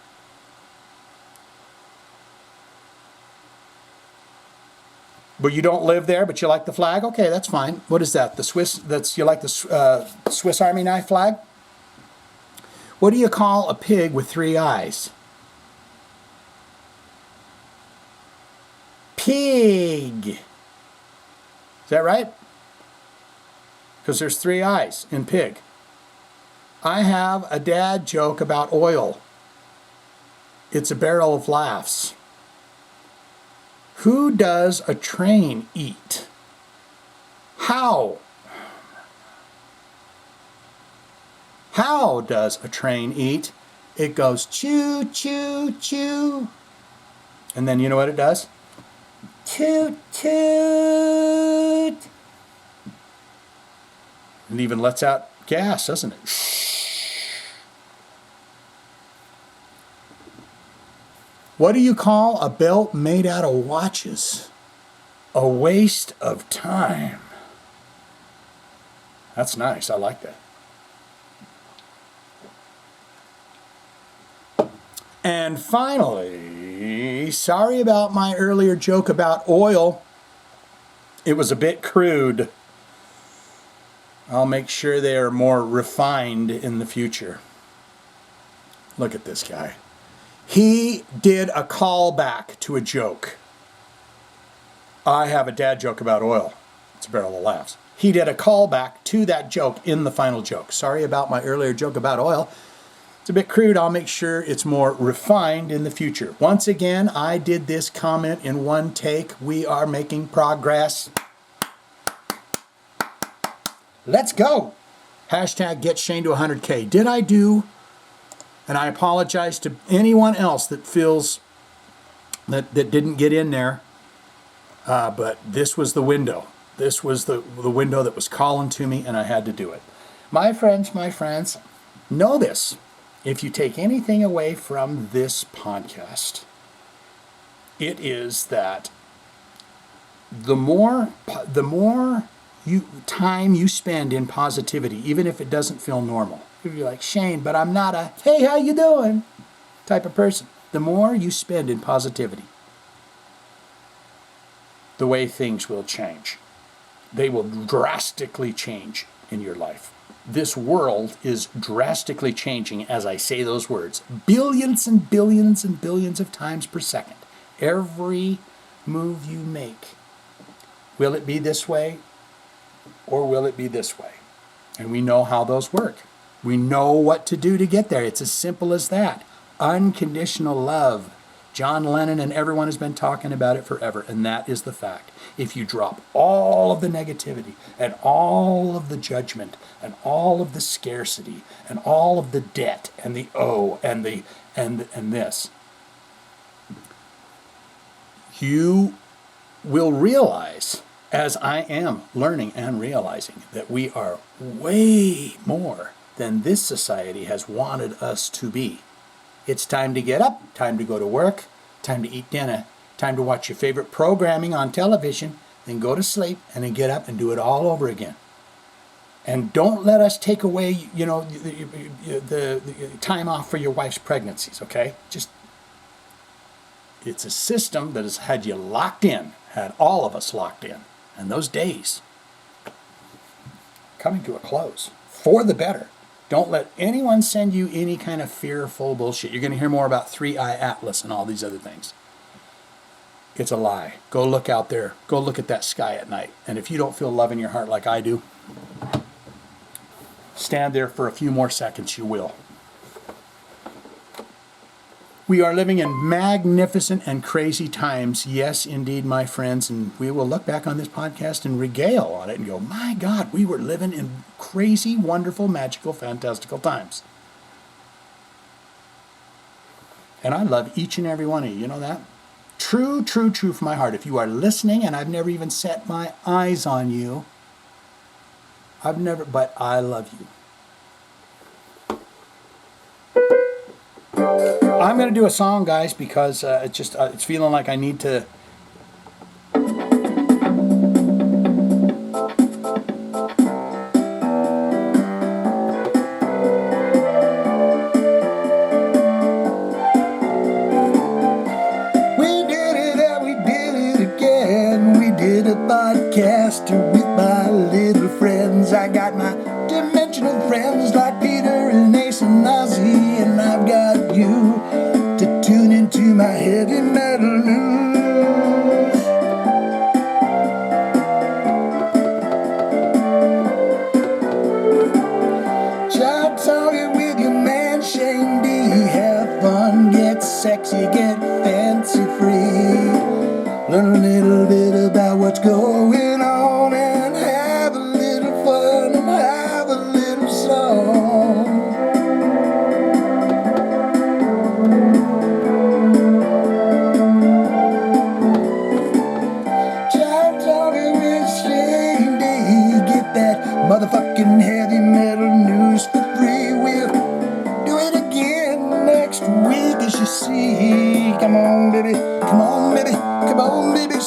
But you don't live there, but you like the flag? Okay, that's fine. What is that? The Swiss, you like the Swiss Army knife flag? What do you call a pig with 3 eyes? Pig. Is that right? Because there's 3 eyes in pig. I have a dad joke about oil. It's a barrel of laughs. Who does a train eat? How? How does a train eat? It goes choo, choo, choo. And then you know what it does? Toot, toot. It even lets out gas, doesn't it? What do you call a belt made out of watches? A waste of time. That's nice. I like that. And finally, sorry about my earlier joke about oil. It was a bit crude. I'll make sure they are more refined in the future. Look at this guy. He did a callback to a joke. I have a dad joke about oil. It's a barrel of laughs. He did a callback to that joke in the final joke. Sorry about my earlier joke about oil. It's a bit crude. I'll make sure it's more refined in the future. Once again, I did this comment in one take. We are making progress. Let's go. Hashtag get Shane to 100K. Did I do? And I apologize to anyone else that feels that didn't get in there. But this was the window. This was the window that was calling to me, and I had to do it. My friends, know this. If you take anything away from this podcast, it is that the more time you spend in positivity, even if it doesn't feel normal. If you're like, Shane, but I'm not a, hey, how you doing type of person. The more you spend in positivity, the way things will change. They will drastically change in your life. This world is drastically changing as I say those words. Billions and billions and billions of times per second. Every move you make. Will it be this way or will it be this way? And we know how those work. We know what to do to get there. It's as simple as that. Unconditional love. John Lennon and everyone has been talking about it forever, and that is the fact. If you drop all of the negativity and all of the judgment and all of the scarcity and all of the debt and the and this, you will realize, as I am learning and realizing, that we are way more than this society has wanted us to be. It's time to get up, time to go to work, time to eat dinner, time to watch your favorite programming on television, then go to sleep, and then get up and do it all over again. And don't let us take away, the time off for your wife's pregnancies, okay? It's a system that has had you locked in, had all of us locked in. And those days coming to a close, for the better. Don't let anyone send you any kind of fearful bullshit. You're going to hear more about 3-Eye Atlas and all these other things. It's a lie. Go look out there. Go look at that sky at night. And if you don't feel love in your heart like I do, stand there for a few more seconds. You will. We are living in magnificent and crazy times. Yes, indeed, my friends. And we will look back on this podcast and regale on it and go, my God, we were living in crazy, wonderful, magical, fantastical times. And I love each and every one of you. You know that? True, true, true from my heart. If you are listening and I've never even set my eyes on you, but I love you. I'm going to do a song, guys, because it's feeling like I need to. We did it and we did it again. We did a podcast with my little friends. I got my dimensional friends like Peter and Ace and Ozzy, and I've got you to tune into my heavy metal news. Jive Talkin with your man Shane D. Have fun, get sexy, get fancy free. Learn a little bit about what's going on and have a little fun and have a little song. Motherfucking heavy metal news for free. We'll do it again next week, as you see. Come on, baby. Come on, baby. Come on, baby.